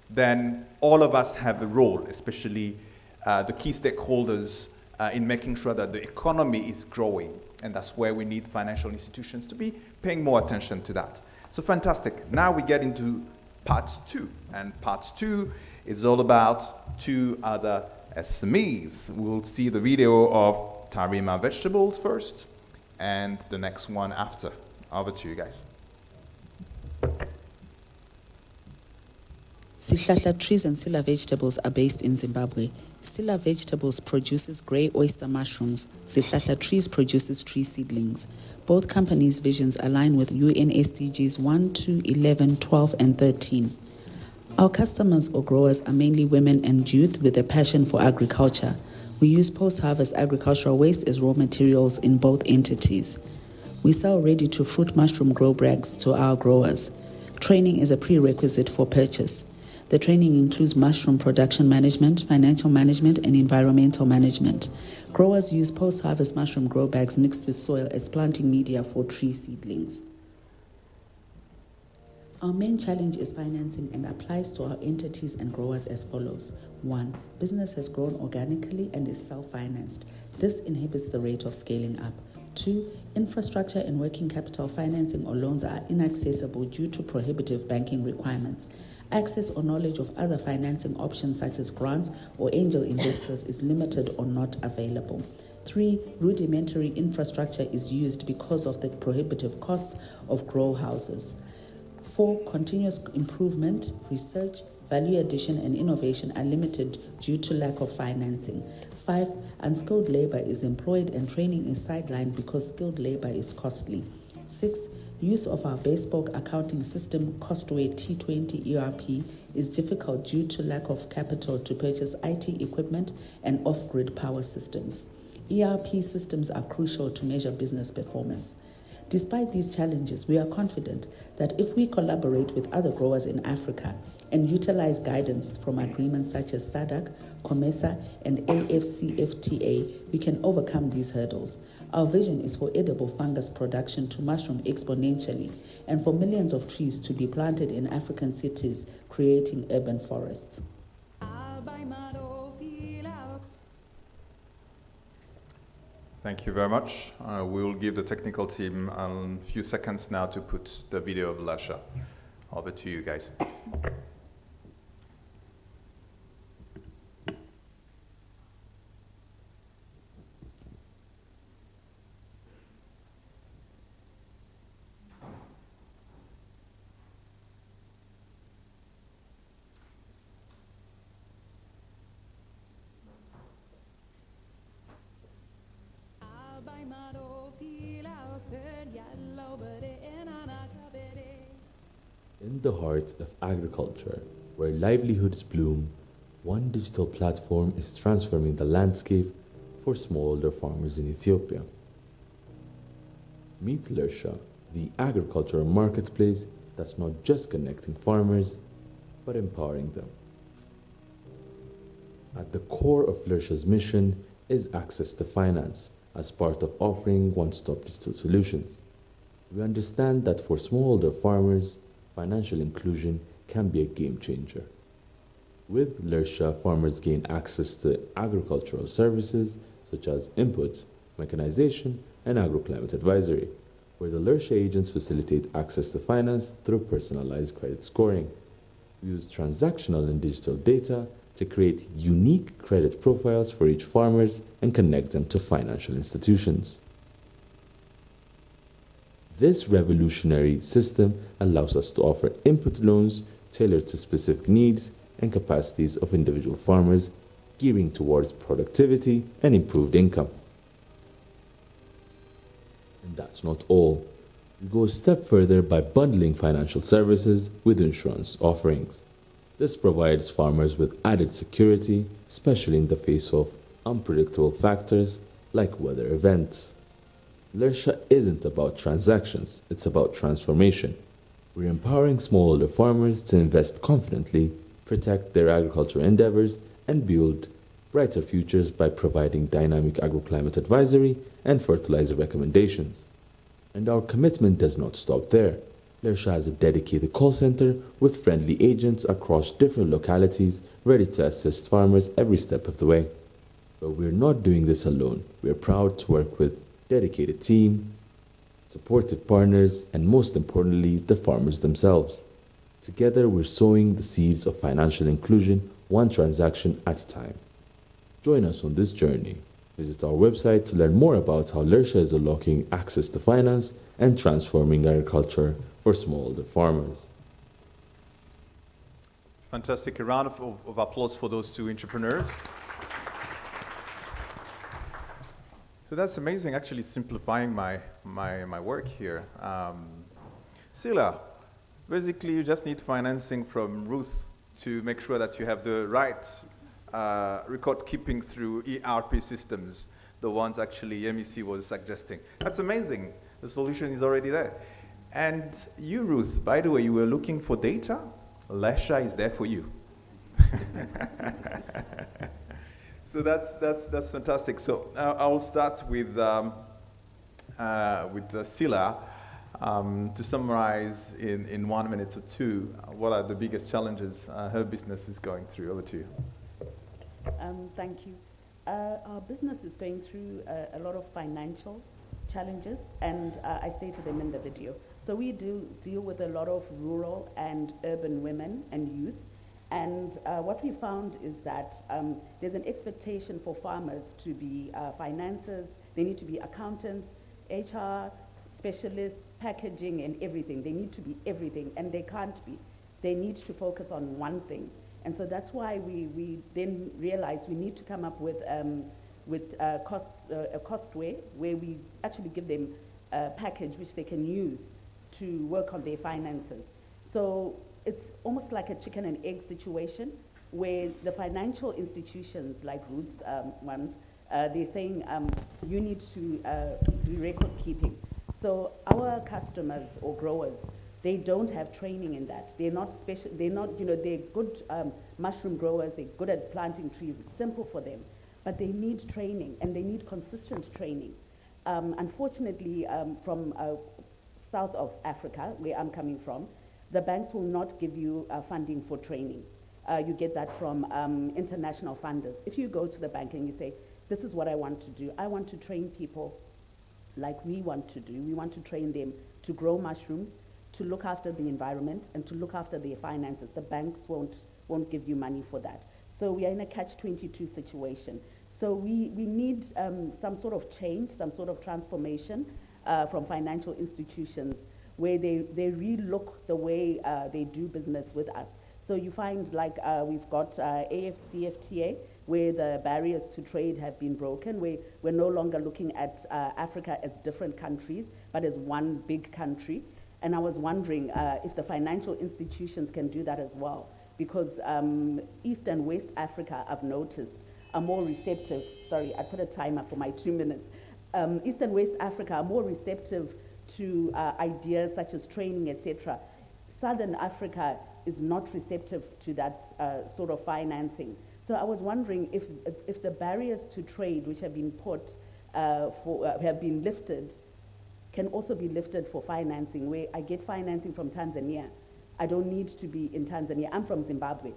Then all of us have a role, especially the key stakeholders, in making sure that the economy is growing. And that's where we need financial institutions to be paying more attention to that. So fantastic. Now we get into part 2. And part 2 is all about 2 other SMEs. We'll see the video of Tarima Vegetables first, and the next one after. Over to you guys. Sihlahla Trees and Sila Vegetables are based in Zimbabwe. Sila Vegetables produces grey oyster mushrooms. Sihlahla Trees produces tree seedlings. Both companies' visions align with UN SDGs 1, 2, 11, 12, and 13. Our customers or growers are mainly women and youth with a passion for agriculture. We use post-harvest agricultural waste as raw materials in both entities. We sell ready-to-fruit mushroom grow bags to our growers. Training is a prerequisite for purchase. The training includes mushroom production management, financial management, and environmental management. Growers use post-harvest mushroom grow bags mixed with soil as planting media for tree seedlings. Our main challenge is financing and applies to our entities and growers as follows. 1. Business has grown organically and is self-financed. This inhibits the rate of scaling up. 2. Infrastructure and working capital financing or loans are inaccessible due to prohibitive banking requirements. Access or knowledge of other financing options such as grants or angel investors is limited or not available. 3. Rudimentary infrastructure is used because of the prohibitive costs of grow houses. 4. Continuous improvement, research, value addition, and innovation are limited due to lack of financing. 5. Unskilled labor is employed and training is sidelined because skilled labor is costly. 6. Use of our bespoke accounting system, Costway T20 ERP, is difficult due to lack of capital to purchase IT equipment and off-grid power systems. ERP systems are crucial to measure business performance. Despite these challenges, we are confident that if we collaborate with other growers in Africa and utilize guidance from agreements such as SADC, COMESA, and AFCFTA, we can overcome these hurdles. Our vision is for edible fungus production to mushroom exponentially and for millions of trees to be planted in African cities, creating urban forests. Thank you very much. We will give the technical team a few seconds now to put the video of Lasha. Over to you guys. In the heart of agriculture, where livelihoods bloom, One digital platform is transforming the landscape for smallholder farmers in Ethiopia. Meet Lersha, the agricultural marketplace that's not just connecting farmers, but empowering them. At the core of Lersha's mission is access to finance as part of offering one-stop digital solutions. We understand that for smallholder farmers, financial inclusion can be a game changer. With Lersha, farmers gain access to agricultural services such as inputs, mechanization, and agroclimate advisory, where the Lersha agents facilitate access to finance through personalized credit scoring. We use transactional and digital data to create unique credit profiles for each farmers and connect them to financial institutions. This revolutionary system allows us to offer input loans tailored to specific needs and capacities of individual farmers, gearing towards productivity and improved income. And that's not all. We go a step further by bundling financial services with insurance offerings. This provides farmers with added security, especially in the face of unpredictable factors like weather events. Lersha isn't about transactions, it's about transformation. We're empowering smallholder farmers to invest confidently, protect their agricultural endeavors, and build brighter futures by providing dynamic agroclimate advisory and fertilizer recommendations. And our commitment does not stop there. Lersha has a dedicated call center with friendly agents across different localities ready to assist farmers every step of the way. But we're not doing this alone. We're proud to work with a dedicated team, supportive partners, and most importantly, the farmers themselves. Together, we're sowing the seeds of financial inclusion one transaction at a time. Join us on this journey. Visit our website to learn more about how Lersha is unlocking access to finance and transforming agriculture for smallholder farmers. Fantastic. A round of applause for those two entrepreneurs. So that's amazing, actually simplifying my work here. Sila, basically you just need financing from Ruth to make sure that you have the right record keeping through ERP systems, the ones actually MEC was suggesting. That's amazing. The solution is already there. And you, Ruth, by the way, you were looking for data. Lersha is there for you. So that's fantastic. So I will start with Sila to summarize in 1 minute or two what are the biggest challenges her business is going through. Over to you. Thank you. Our business is going through a lot of financial challenges, and I stated them in the video. So we do deal with a lot of rural and urban women and youth, and what we found is that there's an expectation for farmers to be financiers, they need to be accountants, HR specialists, packaging and everything. They need to be everything, and they can't be. They need to focus on one thing. And so that's why we then realized we need to come up with a cost way where we actually give them a package which they can use to work on their finances. So it's almost like a chicken and egg situation where the financial institutions like Roots ones, they're saying you need to do record keeping. So our customers or growers, they don't have training in that. They're not special, they're not, they're good mushroom growers, they're good at planting trees, it's simple for them. But they need training, and they need consistent training. Unfortunately, from south of Africa, where I'm coming from, the banks will not give you funding for training. You get that from international funders. If you go to the bank and you say, this is what I want to do, I want to train people like we want to do. We want to train them to grow mushrooms, to look after the environment, and to look after their finances. The banks won't give you money for that. So we are in a catch-22 situation. So we need some sort of change, some sort of transformation from financial institutions where they relook the way they do business with us. So you find like we've got AFCFTA, where the barriers to trade have been broken, where we're no longer looking at Africa as different countries, but as one big country. And I was wondering if the financial institutions can do that as well, because East and West Africa, I've noticed, are more receptive. Sorry, I put a timer for my 2 minutes. East and West Africa are more receptive to ideas such as training, etc. Southern Africa is not receptive to that sort of financing. So I was wondering if the barriers to trade which have been put have been lifted can also be lifted for financing, where I get financing from Tanzania. I don't need to be in Tanzania. I'm from Zimbabwe.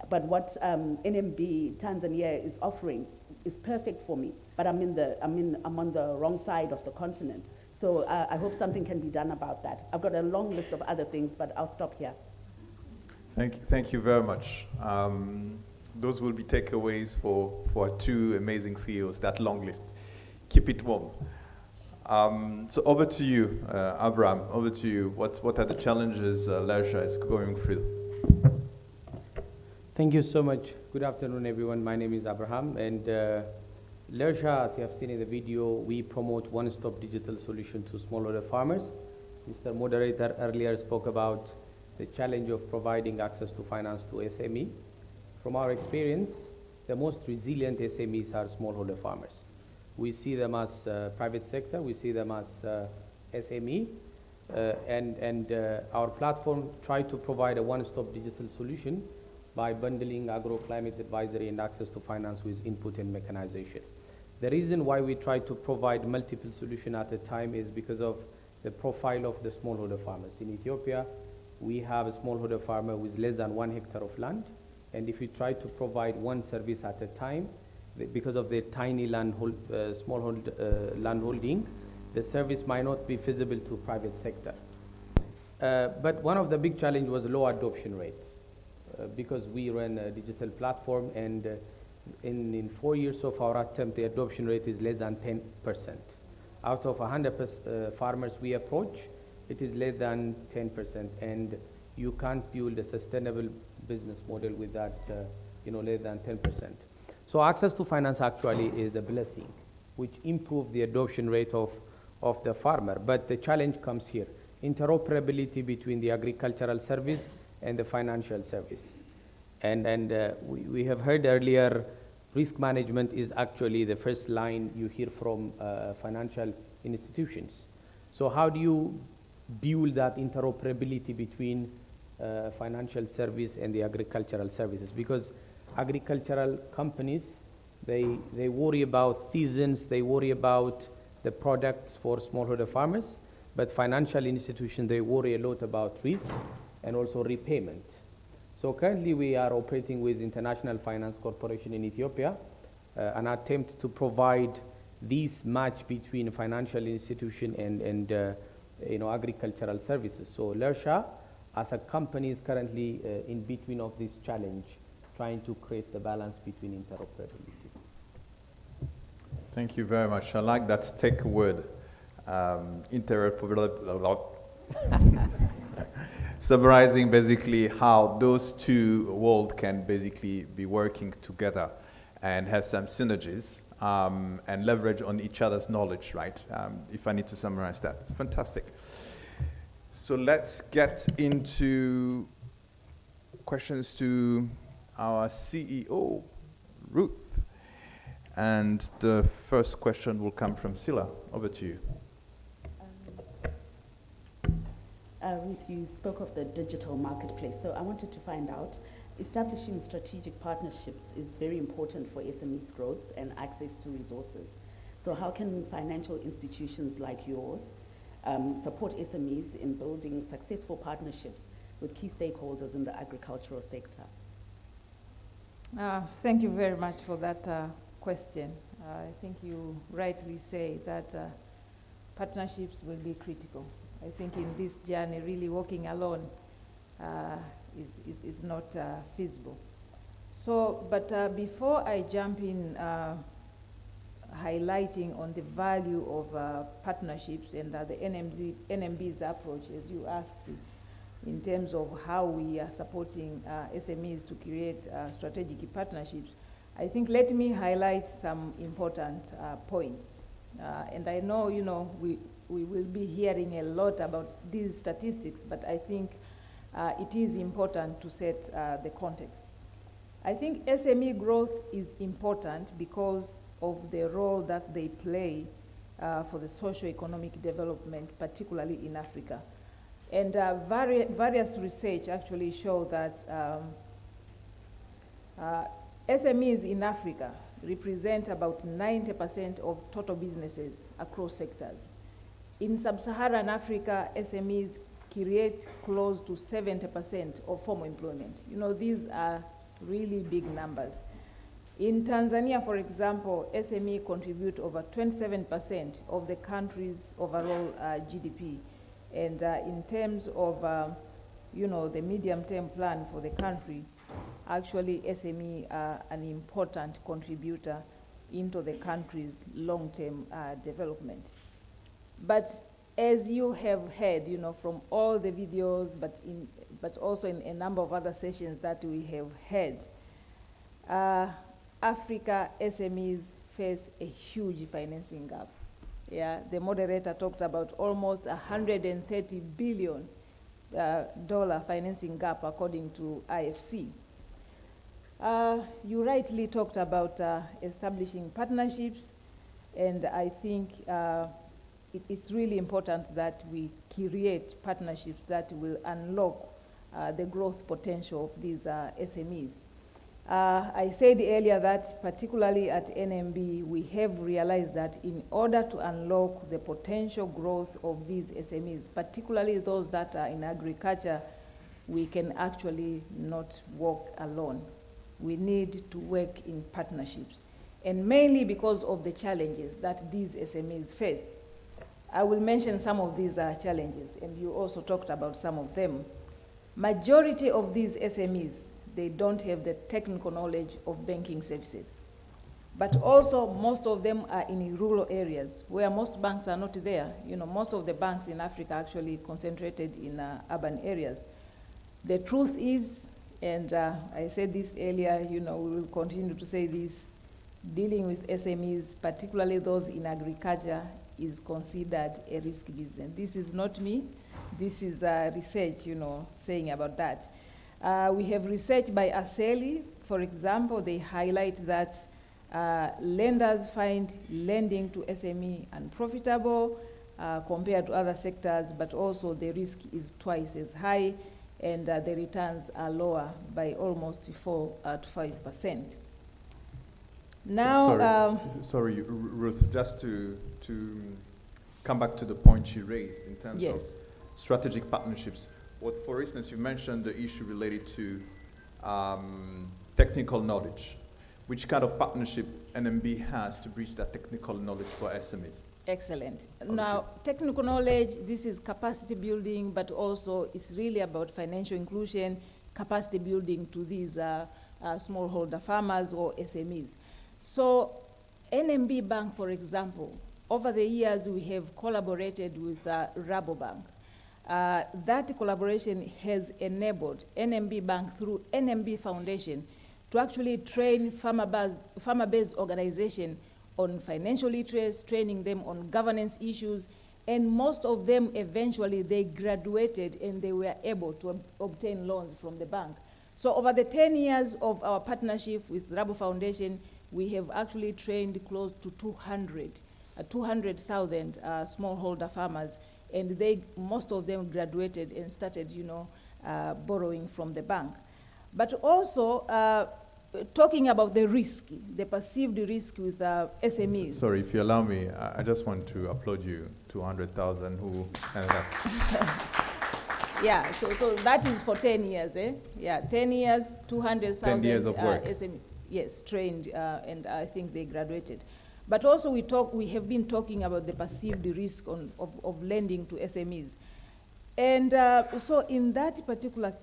But what NMB Tanzania is offering is perfect for me, but I'm on the wrong side of the continent. So I hope something can be done about that. I've got a long list of other things, but I'll stop here. Thank you very much. Those will be takeaways for our two amazing CEOs, that long list. Keep it warm. So over to you, Abraham, over to you. What are the challenges Lersha is going through? Thank you so much. Good afternoon, everyone. My name is Abraham, and Lersha, as you have seen in the video, we promote one-stop digital solution to smallholder farmers. Mr. Moderator earlier spoke about the challenge of providing access to finance to SME. From our experience, the most resilient SMEs are smallholder farmers. We see them as private sector, we see them as SME, and our platform try to provide a one-stop digital solution by bundling agro-climate advisory and access to finance with input and mechanization. The reason why we try to provide multiple solutions at a time is because of the profile of the smallholder farmers. In Ethiopia, we have a smallholder farmer with less than 1 hectare of land, and if you try to provide one service at a time, because of their tiny landholding, the service might not be feasible to private sector. But one of the big challenges was low adoption rate, because we ran a digital platform, and in 4 years of our attempt, the adoption rate is less than 10%. Out of 100 farmers we approach, it is less than 10%, and you can't build a sustainable business model with that, less than 10%. So access to finance actually is a blessing, which improves the adoption rate of the farmer. But the challenge comes here: interoperability between the agricultural service and the financial service. And we have heard earlier, risk management is actually the first line you hear from financial institutions. So how do you build that interoperability between financial service and the agricultural services? Because agricultural companies, they worry about seasons, they worry about the products for smallholder farmers, but financial institutions, they worry a lot about risk and also repayment. So currently we are operating with International Finance Corporation in Ethiopia, an attempt to provide this match between financial institution and agricultural services. So Lersha, as a company, is currently in between of this challenge, trying to create the balance between interoperability. Thank you very much. I like that tech word, interoperability. Summarizing basically how those two worlds can basically be working together and have some synergies and leverage on each other's knowledge, right? If I need to summarize that. It's fantastic. So let's get into questions to our CEO, Ruth. And the first question will come from Sila. Over to you. Ruth, you spoke of the digital marketplace, so I wanted to find out, establishing strategic partnerships is very important for SMEs growth and access to resources. So how can financial institutions like yours support SMEs in building successful partnerships with key stakeholders in the agricultural sector? Thank you very much for that question. I think you rightly say that partnerships will be critical. I think in this journey, really walking alone is not feasible. So, but before I jump in highlighting on the value of partnerships and the NMB's approach, as you asked, in terms of how we are supporting SMEs to create strategic partnerships, I think let me highlight some important points. And I know, we will be hearing a lot about these statistics, but I think it is important to set the context. I think SME growth is important because of the role that they play for the socio-economic development, particularly in Africa. And various research actually show that SMEs in Africa represent about 90% of total businesses across sectors. In sub-Saharan Africa, SMEs create close to 70% of formal employment. You know, these are really big numbers. In Tanzania, for example, SME contribute over 27% of the country's overall GDP. And in terms of, you know, the medium-term plan for the country, actually SME are an important contributor into the country's long-term development. But as you have heard, you know, from all the videos, but also in a number of other sessions that we have had, Africa SMEs face a huge financing gap. Yeah, the moderator talked about almost $130 billion financing gap according to IFC. You rightly talked about establishing partnerships, and I think it is really important that we create partnerships that will unlock the growth potential of these SMEs. I said earlier that particularly at NMB, we have realized that in order to unlock the potential growth of these SMEs, particularly those that are in agriculture, we can actually not work alone. We need to work in partnerships, and mainly because of the challenges that these SMEs face. I will mention some of these challenges, and you also talked about some of them. Majority of these SMEs, they don't have the technical knowledge of banking services. But also, most of them are in rural areas where most banks are not there. You know, most of the banks in Africa are actually concentrated in urban areas. The truth is, and I said this earlier, you know, we will continue to say this, dealing with SMEs, particularly those in agriculture, is considered a risky business. This is not me. This is research, you know, saying about that. We have research by ASELI, for example. They highlight that lenders find lending to SME unprofitable compared to other sectors, but also the risk is twice as high, and the returns are lower by almost 4 to 5%. Now, sorry, Ruth, just to come back to the point you raised in terms of strategic partnerships. What, for instance, you mentioned the issue related to technical knowledge. Which kind of partnership NMB has to bridge that technical knowledge for SMEs? Excellent. Now, technical knowledge, this is capacity building, but also it's really about financial inclusion, capacity building to these smallholder farmers or SMEs. So NMB Bank, for example, over the years we have collaborated with Rabobank. That collaboration has enabled NMB Bank through NMB Foundation to actually train farmer-based organization on financial literacy, training them on governance issues, and most of them eventually they graduated and they were able to obtain loans from the bank. So over the 10 years of our partnership with Rabo Foundation, we have actually trained close to 200,000 smallholder farmers, and most of them graduated and started, you know, borrowing from the bank. But also, talking about the risk, the perceived risk with SMEs. Sorry, if you allow me, I just want to applaud you, 200,000 who ended up. Yeah, so that is for 10 years, eh? Yeah, 10 years, 200,000 10 years of work. SMEs, yes, trained, and I think they graduated. But also we have been talking about the perceived risk of lending to SMEs. And so in that particular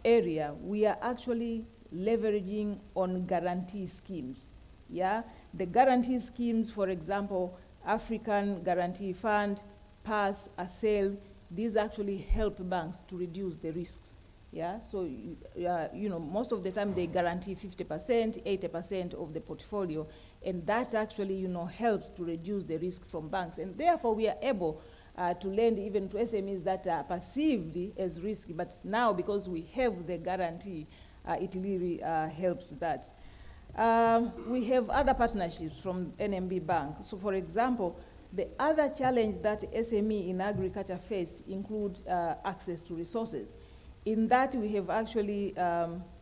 area, we are actually leveraging on guarantee schemes. Yeah, the guarantee schemes, for example, African Guarantee Fund, PASS, ASEL, these actually help banks to reduce the risks. Yeah, so you know, most of the time they guarantee 50%, 80% of the portfolio, and that actually, you know, helps to reduce the risk from banks, and therefore we are able to lend even to SMEs that are perceived as risky, but now because we have the guarantee, it really helps that. We have other partnerships from NMB Bank. So for example, the other challenge that SME in agriculture face include access to resources. In that, we have actually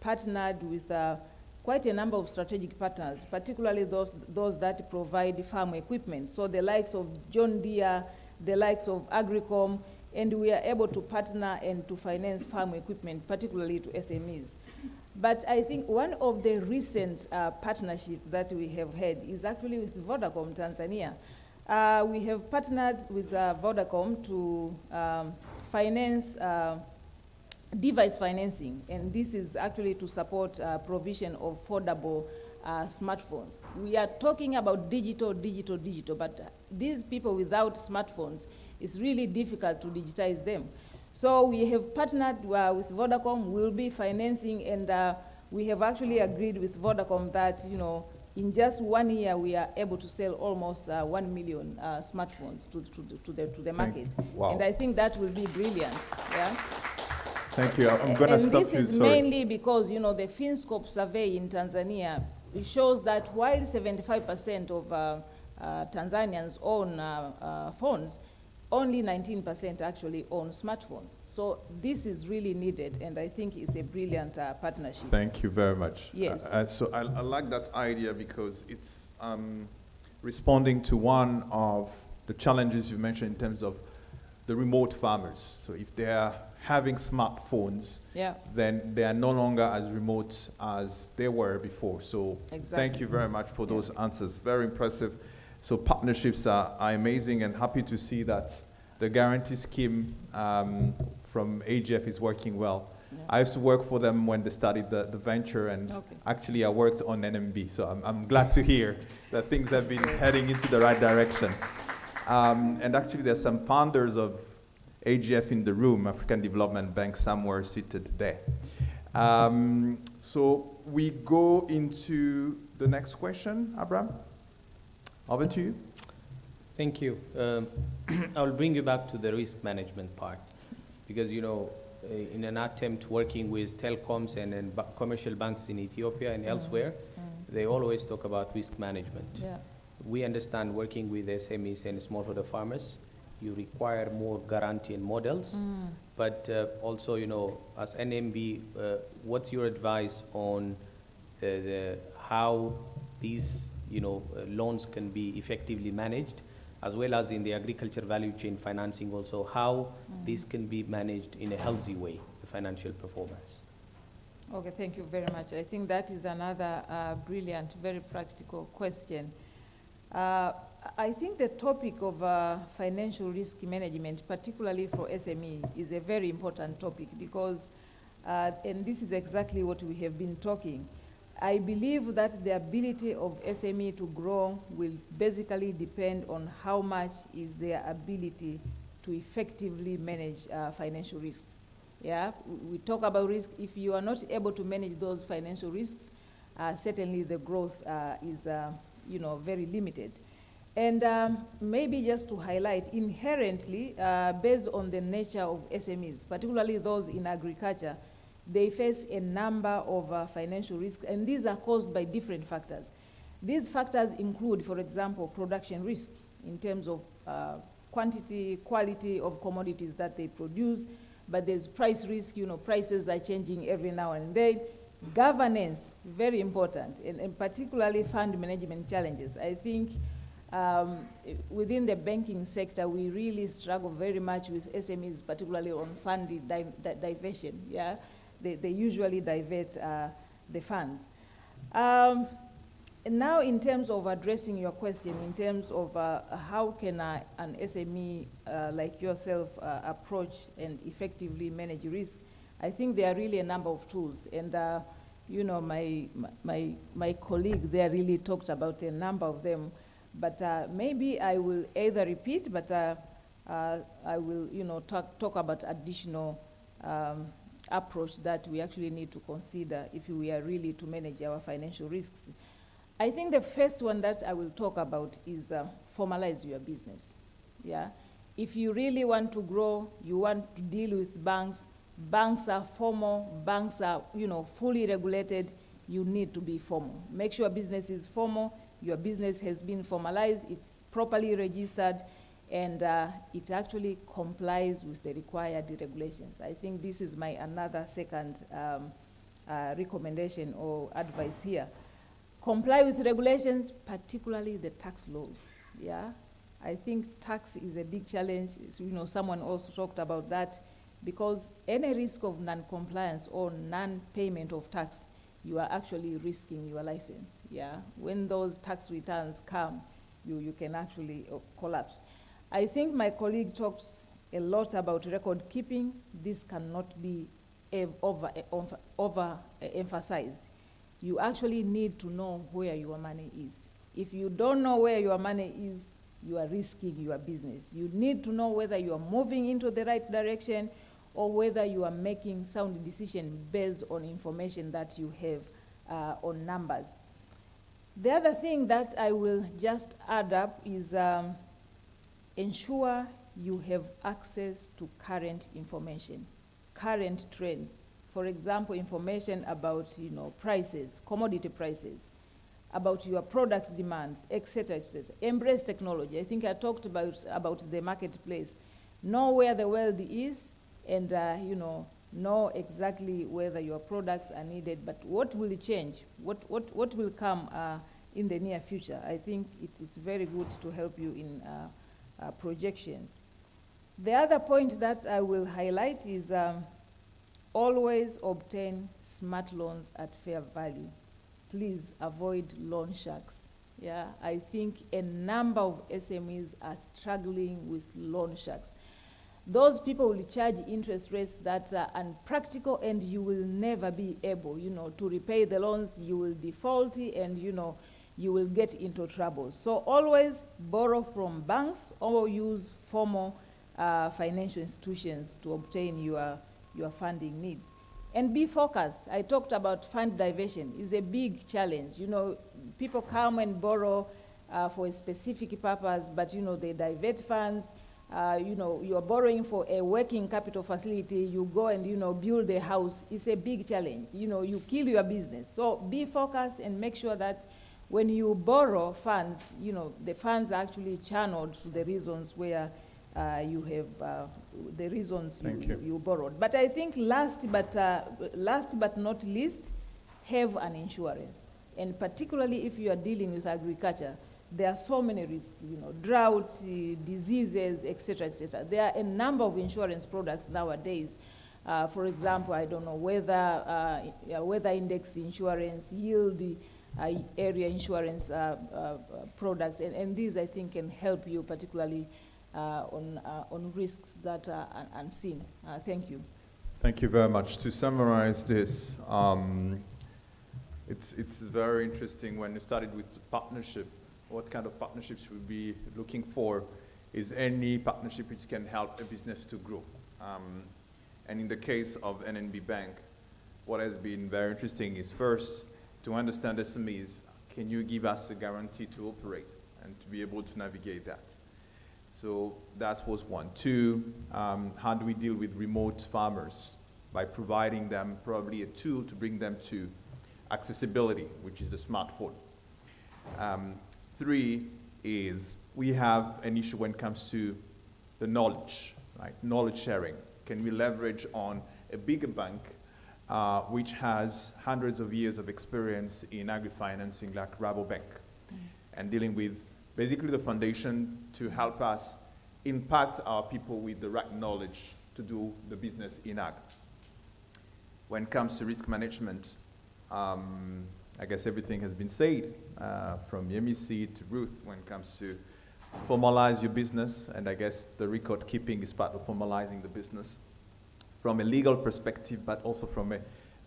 partnered with quite a number of strategic partners, particularly those that provide farm equipment. So the likes of John Deere, the likes of Agricom, and we are able to partner and to finance farm equipment, particularly to SMEs. But I think one of the recent partnerships that we have had is actually with Vodacom Tanzania. We have partnered with Vodacom to finance device financing, and this is actually to support provision of affordable smartphones. We are talking about digital, but these people without smartphones, it's really difficult to digitize them. So we have partnered with Vodacom. We'll be financing, and we have actually agreed with Vodacom that, you know, in just 1 year, we are able to sell almost 1 million smartphones to the market. Wow. And I think that will be brilliant. Yeah. Thank you. I'm going to stop you. And this is mainly because, you know, the FinScope survey in Tanzania, it shows that while 75% of Tanzanians own phones, only 19% actually own smartphones. So this is really needed, and I think it's a brilliant partnership. Thank you very much. Yes. So I like that idea because it's responding to one of the challenges you mentioned in terms of the remote farmers. So if they are having smartphones, yeah, then they are no longer as remote as they were before. So exactly. Thank you very much for those answers. Very impressive. So partnerships are amazing, and happy to see that the guarantee scheme from AGF is working well. Yeah. I used to work for them when they started the venture, and actually I worked on NMB, so I'm glad to hear that things have been heading into the right direction. And actually there's some founders of AGF in the room, African Development Bank, somewhere seated there. So we go into the next question, Abraham. Over to you. Thank you. I'll bring you back to the risk management part, because, you know, in an attempt working with telecoms and commercial banks in Ethiopia and elsewhere, they always talk about risk management. Yeah. We understand working with SMEs and smallholder farmers, you require more guarantee and models, but also, you know, as NMB, what's your advice on how these, you know, loans can be effectively managed, as well as in the agriculture value chain financing also, how this can be managed in a healthy way, the financial performance? Okay, thank you very much. I think that is another brilliant, very practical question. I think the topic of financial risk management, particularly for SME, is a very important topic because, and this is exactly what we have been talking, I believe that the ability of SME to grow will basically depend on how much is their ability to effectively manage financial risks. Yeah, we talk about risk. If you are not able to manage those financial risks, certainly the growth is, you know, very limited. And maybe just to highlight, inherently, based on the nature of SMEs, particularly those in agriculture, they face a number of financial risks, and these are caused by different factors. These factors include, for example, production risk in terms of quantity, quality of commodities that they produce, but there's price risk, you know, prices are changing every now and then. Governance, very important, and particularly fund management challenges. I think within the banking sector, we really struggle very much with SMEs, particularly on fund diversion, yeah? They usually divert the funds. Now, in terms of addressing your question, in terms of how can an SME like yourself approach and effectively manage risk, I think there are really a number of tools. And you know, my colleague there really talked about a number of them. But maybe I will either repeat, but I will, you know, talk about additional approach that we actually need to consider if we are really to manage our financial risks. I think the first one that I will talk about is formalize your business. Yeah, If you really want to grow, you want to deal with banks, banks are formal, banks are, fully regulated, you need to be formal. Make sure business is formal, your business has been formalized, it's properly registered, and it actually complies with the required regulations. I think this is my another second recommendation or advice here. Comply with regulations, particularly the tax laws, yeah? I think tax is a big challenge. Someone also talked about that, because any risk of non-compliance or non-payment of tax, you are actually risking your license, yeah? When those tax returns come, you can actually collapse. I think my colleague talks a lot about record keeping. This cannot be overemphasized. You actually need to know where your money is. If you don't know where your money is, you are risking your business. You need to know whether you are moving into the right direction or whether you are making sound decisions based on information that you have on numbers. The other thing that I will just add up is ensure you have access to current information, current trends. For example, information about prices, commodity prices, about your product demands, etc., etc. Embrace technology. I think I talked about the marketplace. Know where the world is, and know exactly whether your products are needed. But what will change? What will come in the near future? I think it is very good to help you in projections. The other point that I will highlight is always obtain smart loans at fair value. Please avoid loan sharks. Yeah, I think a number of SMEs are struggling with loan sharks. Those people will charge interest rates that are unpractical, and you will never be able, to repay the loans. You will default, and you will get into trouble. So always borrow from banks or use formal financial institutions to obtain your funding needs. And be focused. I talked about fund diversion. It's a big challenge. People come and borrow for a specific purpose, but they divert funds. You are borrowing for a working capital facility. You go and build a house. It's a big challenge. You kill your business. So be focused and make sure that when you borrow funds, the funds are actually channeled to the reasons where you have the reasons you borrowed. But I think last but not least, have an insurance. And particularly if you are dealing with agriculture, there are so many risks, drought, diseases, etc., etc. There are a number of insurance products nowadays. For example, I don't know, weather index insurance, yield area insurance products, and these I think can help you particularly on risks that are unseen. Thank you. Thank you very much. To summarize this, it's very interesting when you started with partnership. What kind of partnerships we'll be looking for is any partnership which can help a business to grow. And in the case of NNB Bank, what has been very interesting is first, to understand SMEs, can you give us a guarantee to operate and to be able to navigate that? So that was one. Two, how do we deal with remote farmers? By providing them probably a tool to bring them to accessibility, which is the smartphone. Three is we have an issue when it comes to the knowledge, right? Knowledge sharing. Can we leverage on a bigger bank which has hundreds of years of experience in agri-financing like Rabobank, and dealing with basically the foundation to help us impact our people with the right knowledge to do the business in ag. When it comes to risk management, I guess everything has been said, from Yemisi to Ruth, when it comes to formalize your business, and I guess the record keeping is part of formalizing the business from a legal perspective, but also from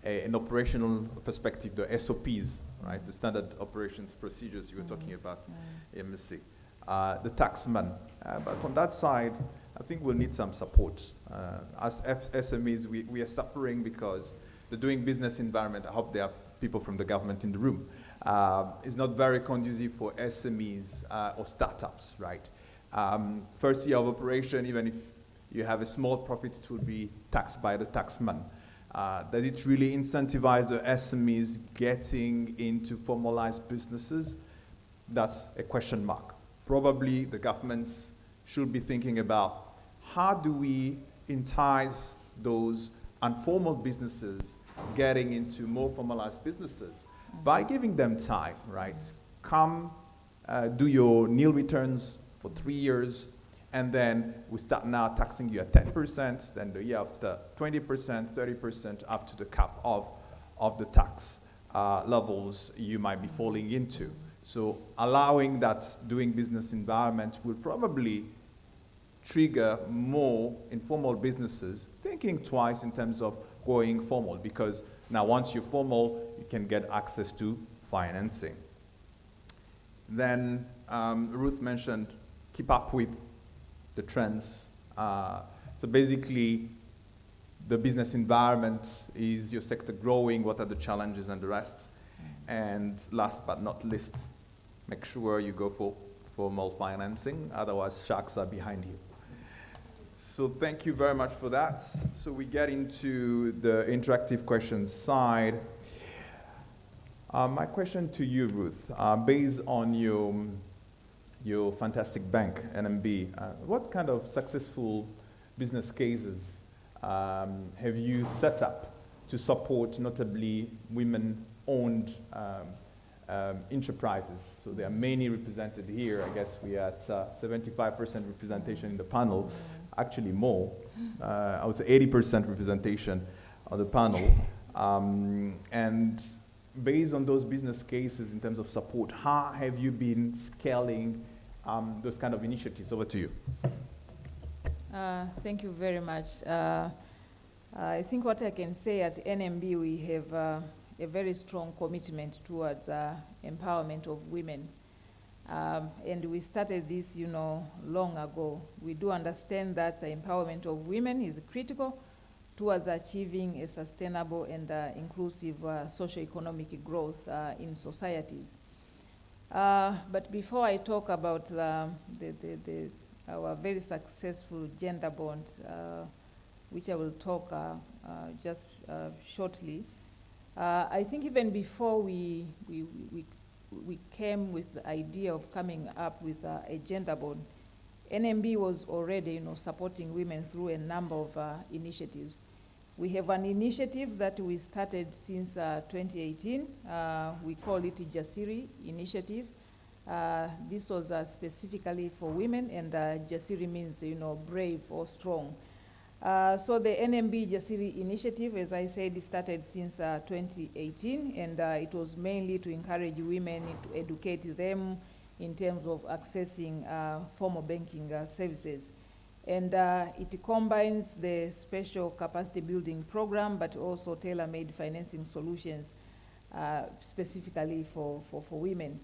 an operational perspective, the SOPs, right? The standard operations procedures you were talking about, Yemisi. The taxman, but on that side, I think we'll need some support. As SMEs, we are suffering because the doing business environment, I hope there are people from the government in the room, is not very conducive for SMEs or startups, right? First year of operation, even if you have a small profit, it will be taxed by the taxman. Does it really incentivize the SMEs getting into formalized businesses? That's a question mark. Probably the governments should be thinking about how do we entice those informal businesses getting into more formalized businesses by giving them time, right? Come, do your nil returns for 3 years, and then we start now taxing you at 10%, then the year after 20%, 30%, up to the cap of the tax levels you might be falling into. So allowing that doing business environment will probably trigger more informal businesses thinking twice in terms of going formal, because now once you're formal, you can get access to financing. Then Ruth mentioned keep up with the trends. So basically, the business environment, is your sector growing, what are the challenges and the rest? And last but not least, make sure you go for formal financing, otherwise sharks are behind you. So thank you very much for that. So we get into the interactive questions side. My question to you, Ruth, based on your fantastic bank, NMB, what kind of successful business cases have you set up to support notably women-owned enterprises? So there are many represented here. I guess we are at 75% representation in the panel, actually more. I would say 80% representation of the panel. And based on those business cases in terms of support, how have you been scaling those kind of initiatives? Over to you. Thank you very much. I think what I can say at NMB, we have a very strong commitment towards empowerment of women. And we started this, long ago. We do understand that the empowerment of women is critical towards achieving a sustainable and inclusive socio-economic growth in societies. But before I talk about our very successful gender bond, which I will talk just shortly, I think even before we came with the idea of coming up with a gender bond, NMB was already, supporting women through a number of initiatives. We have an initiative that we started since 2018. We call it Jasiri Initiative. This was specifically for women, and Jasiri means, brave or strong. So the NMB Jasiri Initiative, as I said, started since 2018, and it was mainly to encourage women, to educate them in terms of accessing formal banking services. And it combines the special capacity building program, but also tailor-made financing solutions specifically for women.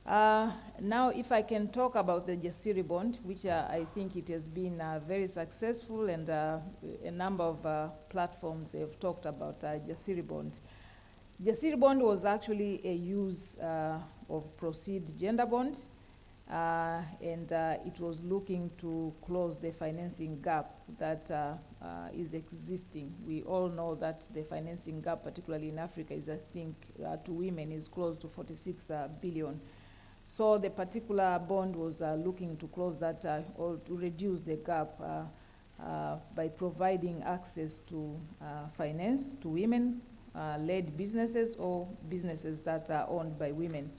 Now, if I can talk about the Jasiri bond, which I think it has been very successful, and a number of platforms have talked about Jasiri bond. Jasiri bond was actually a use of proceed gender bond, and it was looking to close the financing gap that is existing. We all know that the financing gap, particularly in Africa, is, I think, to women is close to 46 billion. So the particular bond was looking to close that or to reduce the gap by providing access to finance to women-led businesses or businesses that are owned by women.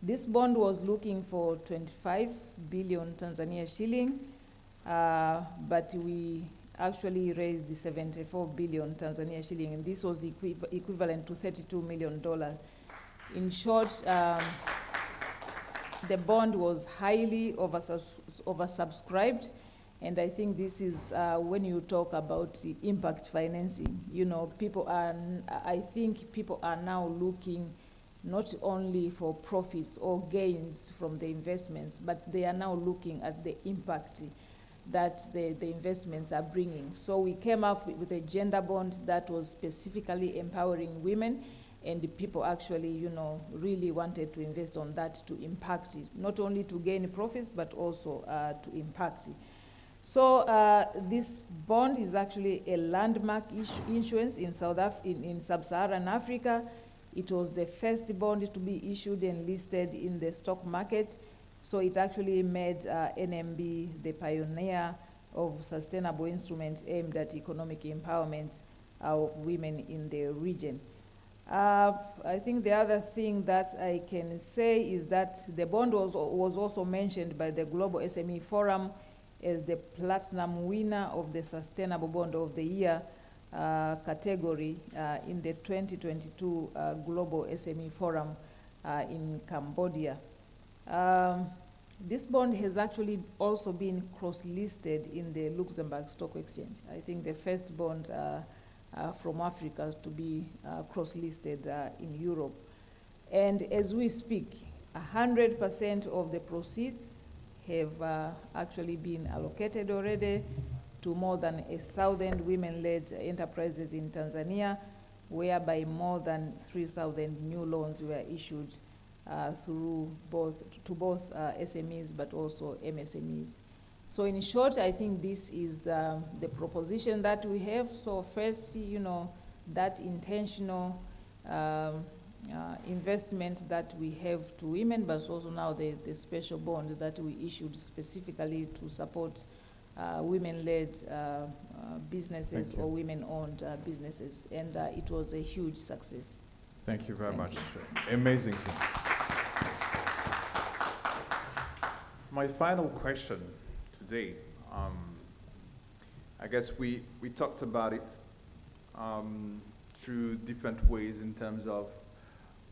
This bond was looking for 25 billion Tanzania shilling, but we actually raised the 74 billion Tanzania shilling, and this was equivalent to $32 million. In short, the bond was highly oversubscribed, and I think this is when you talk about the impact financing. I think people are now looking not only for profits or gains from the investments, but they are now looking at the impact that the investments are bringing. So we came up with a gender bond that was specifically empowering women, and the people actually, really wanted to invest on that to impact it, not only to gain profits, but also to impact it. So this bond is actually a landmark issuance in sub-Saharan Africa. It was the first bond to be issued and listed in the stock market. So it actually made NMB the pioneer of sustainable instruments aimed at economic empowerment of women in the region. I think the other thing that I can say is that the bond was also mentioned by the Global SME Forum as the platinum winner of the Sustainable Bond of the Year category in the 2022 Global SME Forum in Cambodia. This bond has actually also been cross-listed in the Luxembourg Stock Exchange. I think the first bond from Africa to be cross-listed in Europe. And as we speak, 100% of the proceeds have actually been allocated already to more than 1,000 women-led enterprises in Tanzania, whereby more than 3,000 new loans were issued to both SMEs but also MSMEs. So in short, I think this is the proposition that we have. So first, that intentional investment that we have to women, but also now the special bond that we issued specifically to support women-led businesses or women-owned businesses. And it was a huge success. Thank you very much. Amazing. My final question today, I guess we talked about it through different ways in terms of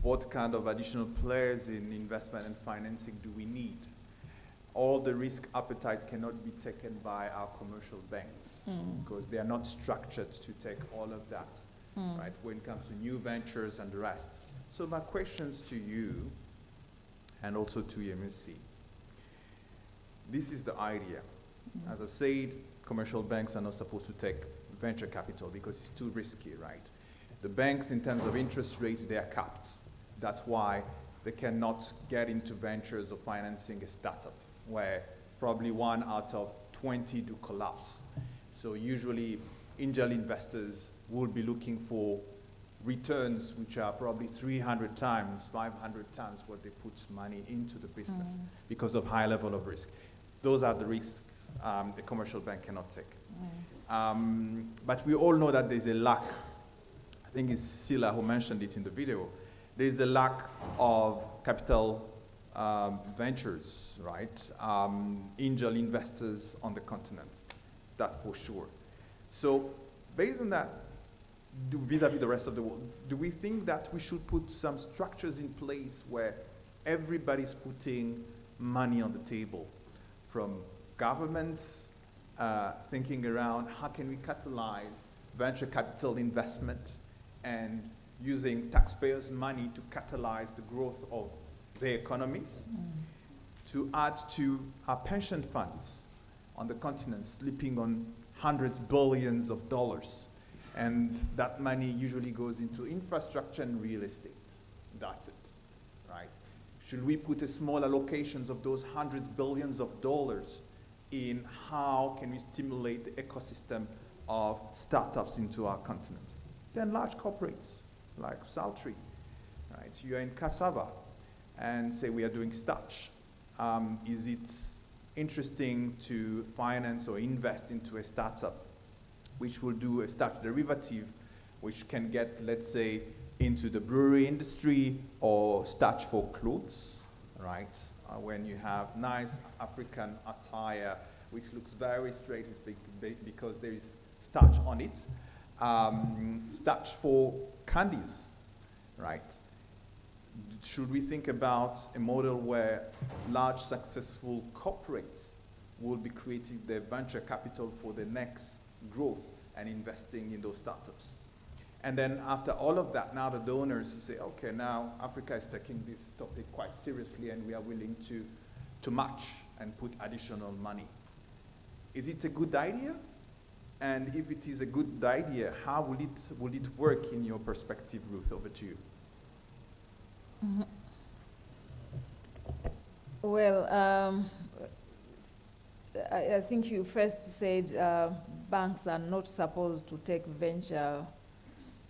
what kind of additional players in investment and financing do we need. All the risk appetite cannot be taken by our commercial banks because they are not structured to take all of that, right, when it comes to new ventures and the rest. So my questions to you and also to EMSC, this is the idea. As I said, commercial banks are not supposed to take venture capital because it's too risky, right? The banks, in terms of interest rate, they are capped. That's why they cannot get into ventures or financing a startup where probably 1 out of 20 do collapse. So usually angel investors will be looking for returns which are probably 300 times, 500 times what they put money into the business because of high level of risk. Those are the risks the commercial bank cannot take. But we all know that there's a lack. I think it's Sila who mentioned it in the video. There's a lack of capital ventures, right? Angel investors on the continent, that for sure. So based on that, vis-a-vis the rest of the world, do we think that we should put some structures in place where everybody's putting money on the table, from governments thinking around how can we catalyze venture capital investment and using taxpayers' money to catalyze the growth of their economies, to add to our pension funds on the continent, sleeping on hundreds of billions of dollars. And that money usually goes into infrastructure and real estate. That's it, right? Should we put a small allocations of those hundreds of billions of dollars in how can we stimulate the ecosystem of startups into our continent? Then large corporates like Saltree, right? You're in cassava and say we are doing starch. Is it interesting to finance or invest into a startup which will do a starch derivative, which can get, let's say, into the brewery industry or starch for clothes, right? When you have nice African attire, which looks very straight, it's because there is starch on it. Starch for candies, right? Should we think about a model where large successful corporates will be creating their venture capital for the next growth and investing in those startups? And then after all of that, now the donors say, okay, now Africa is taking this topic quite seriously and we are willing to match and put additional money. Is it a good idea? And if it is a good idea, how will it work in your perspective, Ruth? Over to you. Well, I think you first said banks are not supposed to take venture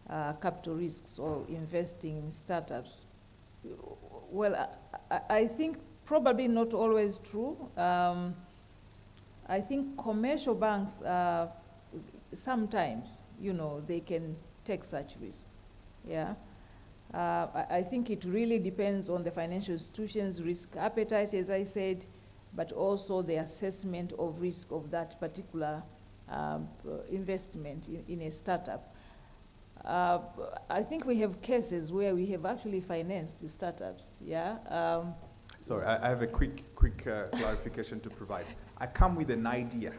capital risks or investing in startups. Well, I think probably not always true. I think commercial banks, sometimes, they can take such risks, yeah. I think it really depends on the financial institution's risk appetite, as I said, but also the assessment of risk of that particular investment in a startup. I think we have cases where we have actually financed startups, yeah. Sorry, I have a quick clarification to provide. I come with an idea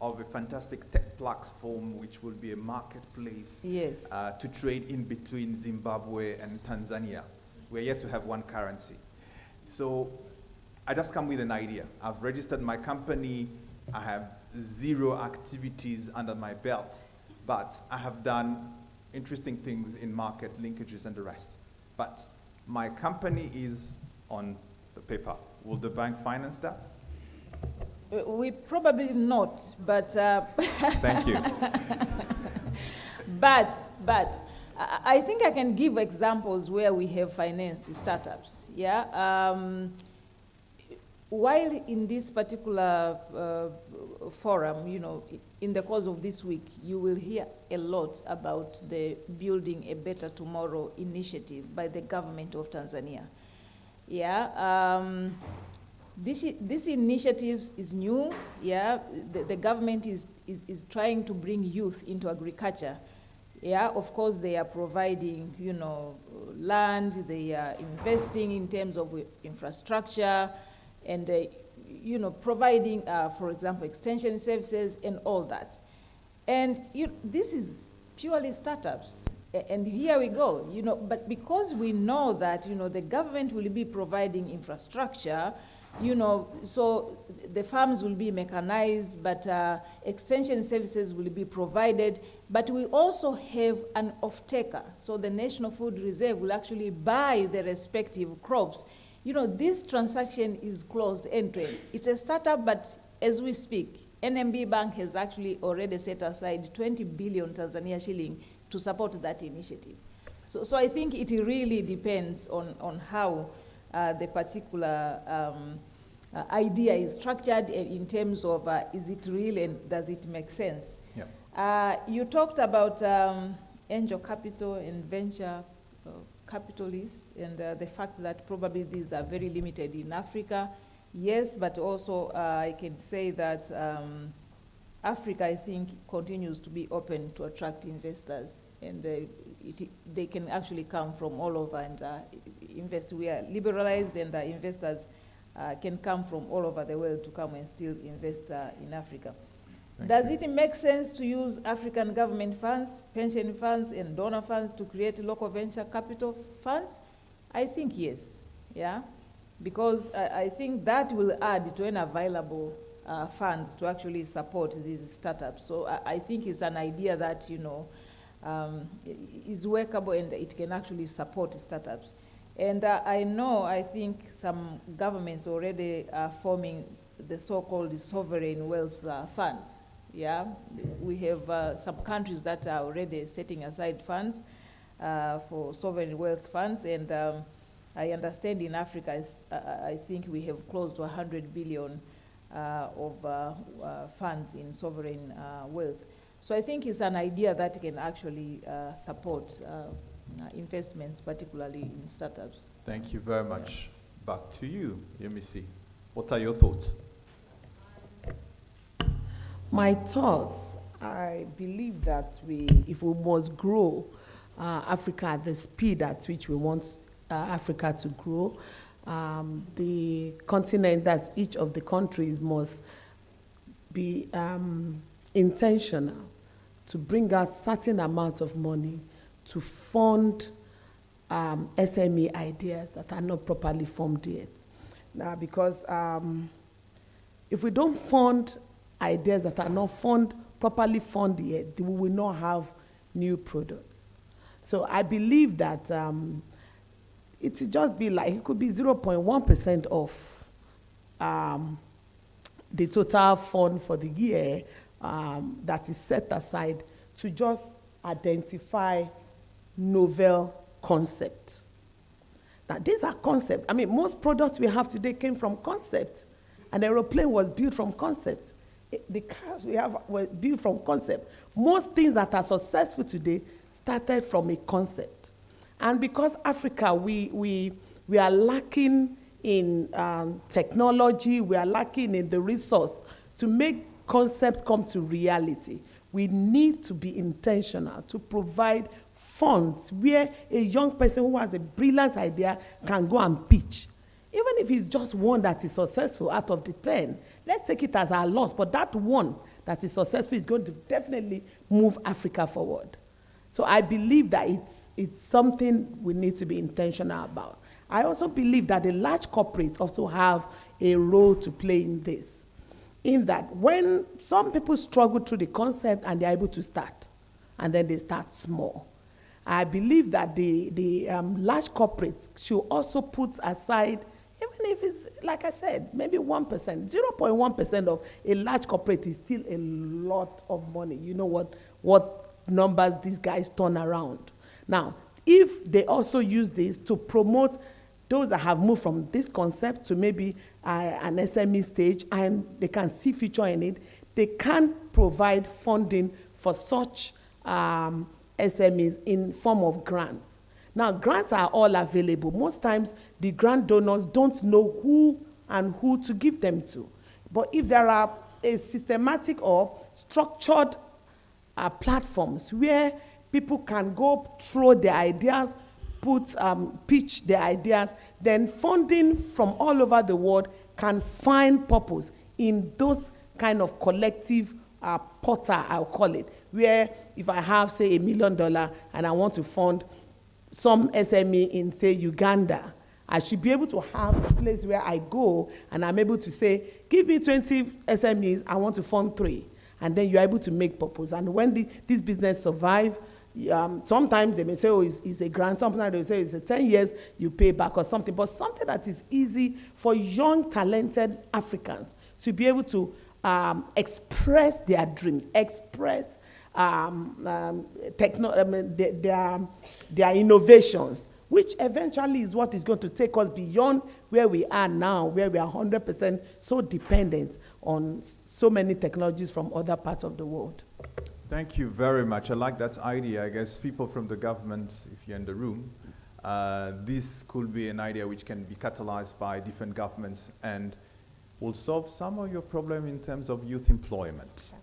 of a fantastic tech platform which will be a marketplace to trade in between Zimbabwe and Tanzania. We're yet to have one currency. So I just come with an idea. I've registered my company. I have 0 activities under my belt, but I have done interesting things in market linkages and the rest. But my company is on the paper. Will the bank finance that? We probably not, but... Thank you. But I think I can give examples where we have financed startups, yeah? While in this particular forum, in the course of this week, you will hear a lot about the Building a Better Tomorrow initiative by the government of Tanzania. Yeah, this initiative is new. Yeah, the government is trying to bring youth into agriculture. Yeah, of course they are providing, land. They are investing in terms of infrastructure, and providing, for example, extension services and all that. And this is purely startups. And here we go, but because we know that, the government will be providing infrastructure, so the farms will be mechanized, but extension services will be provided, but we also have an off-taker. So the National Food Reserve will actually buy the respective crops. This transaction is closed end-to-end. It's a startup, but as we speak, NMB Bank has actually already set aside 20 billion Tanzania shilling to support that initiative. So I think it really depends on how the particular idea is structured in terms of is it real and does it make sense? Yeah. You talked about angel capital and venture capitalists and the fact that probably these are very limited in Africa. Yes, but also I can say that Africa, I think, continues to be open to attract investors, and they can actually come from all over and invest. We are liberalized, and investors can come from all over the world to come and still invest in Africa. Does it make sense to use African government funds, pension funds, and donor funds to create local venture capital funds? I think yes, yeah, because I think that will add to an available funds to actually support these startups. So I think it's an idea that, is workable and it can actually support startups. And I think some governments already are forming the so-called sovereign wealth funds. Yeah, we have some countries that are already setting aside funds for sovereign wealth funds, and I understand in Africa, I think we have close to 100 billion of funds in sovereign wealth. So I think it's an idea that can actually support investments, particularly in startups. Thank you very much. Back to you, Yemisi. What are your thoughts? My thoughts, I believe that if we must grow Africa at the speed at which we want Africa to grow, the continent, that each of the countries must be intentional to bring out certain amount of money to fund SME ideas that are not properly formed yet. Now, because if we don't fund ideas that are not properly funded yet, we will not have new products. So I believe that it would just be like, it could be 0.1% of the total fund for the year that is set aside to just identify novel concept. Now, these are concepts. I mean, most products we have today came from concept. An aeroplane was built from concept. The cars we have were built from concept. Most things that are successful today started from a concept. And because Africa, we are lacking in technology, we are lacking in the resource to make concepts come to reality. We need to be intentional to provide funds where a young person who has a brilliant idea can go and pitch. Even if it's just one that is successful out of the 10, let's take it as our loss, but that one that is successful is going to definitely move Africa forward. So I believe that it's something we need to be intentional about. I also believe that the large corporates also have a role to play in this, in that when some people struggle through the concept and they're able to start, and then they start small. I believe that the large corporates should also put aside, even if it's, like I said, maybe 1%, 0.1% of a large corporate is still a lot of money. You know what numbers these guys turn around. Now, if they also use this to promote those that have moved from this concept to maybe an SME stage and they can see future in it, they can provide funding for such SMEs in form of grants. Now, grants are all available. Most times, the grant donors don't know who and who to give them to. But if there are a systematic or structured platforms where people can go throw their ideas, pitch their ideas, then funding from all over the world can find purpose in those kind of collective portal, I'll call it, where if I have, say, $1 million and I want to fund some SME in, say, Uganda, I should be able to have a place where I go and I'm able to say, give me 20 SMEs, I want to fund 3. And then you're able to make purpose. And when this business survive, sometimes they may say, oh, it's a grant. Sometimes they say it's a 10 years, you pay back or something. But something that is easy for young, talented Africans to be able to express their dreams, express their innovations, which eventually is what is going to take us beyond where we are now, where we are 100% so dependent on so many technologies from other parts of the world. Thank you very much. I like that idea. I guess people from the government, if you're in the room, this could be an idea which can be catalyzed by different governments and will solve some of your problem in terms of youth employment.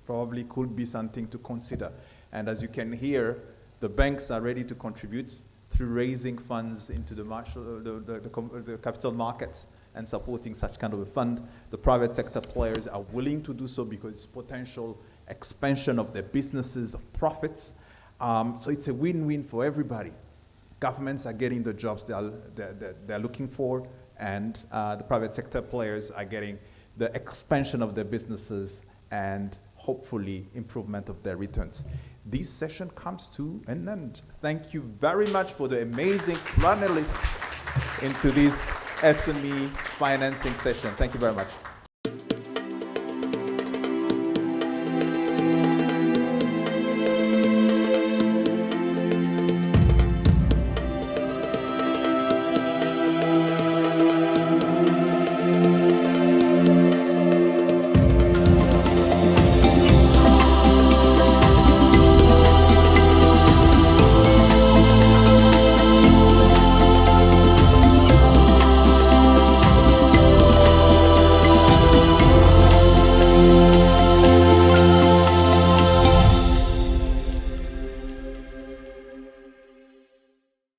Probably could be something to consider. And as you can hear, the banks are ready to contribute through raising funds into the capital markets and supporting such kind of a fund. The private sector players are willing to do so because it's potential expansion of their businesses, of profits. So it's a win-win for everybody. Governments are getting the jobs they're looking for, and the private sector players are getting the expansion of their businesses and hopefully improvement of their returns. This session comes to an end. Thank you very much for the amazing panelists into this SME financing session. Thank you very much.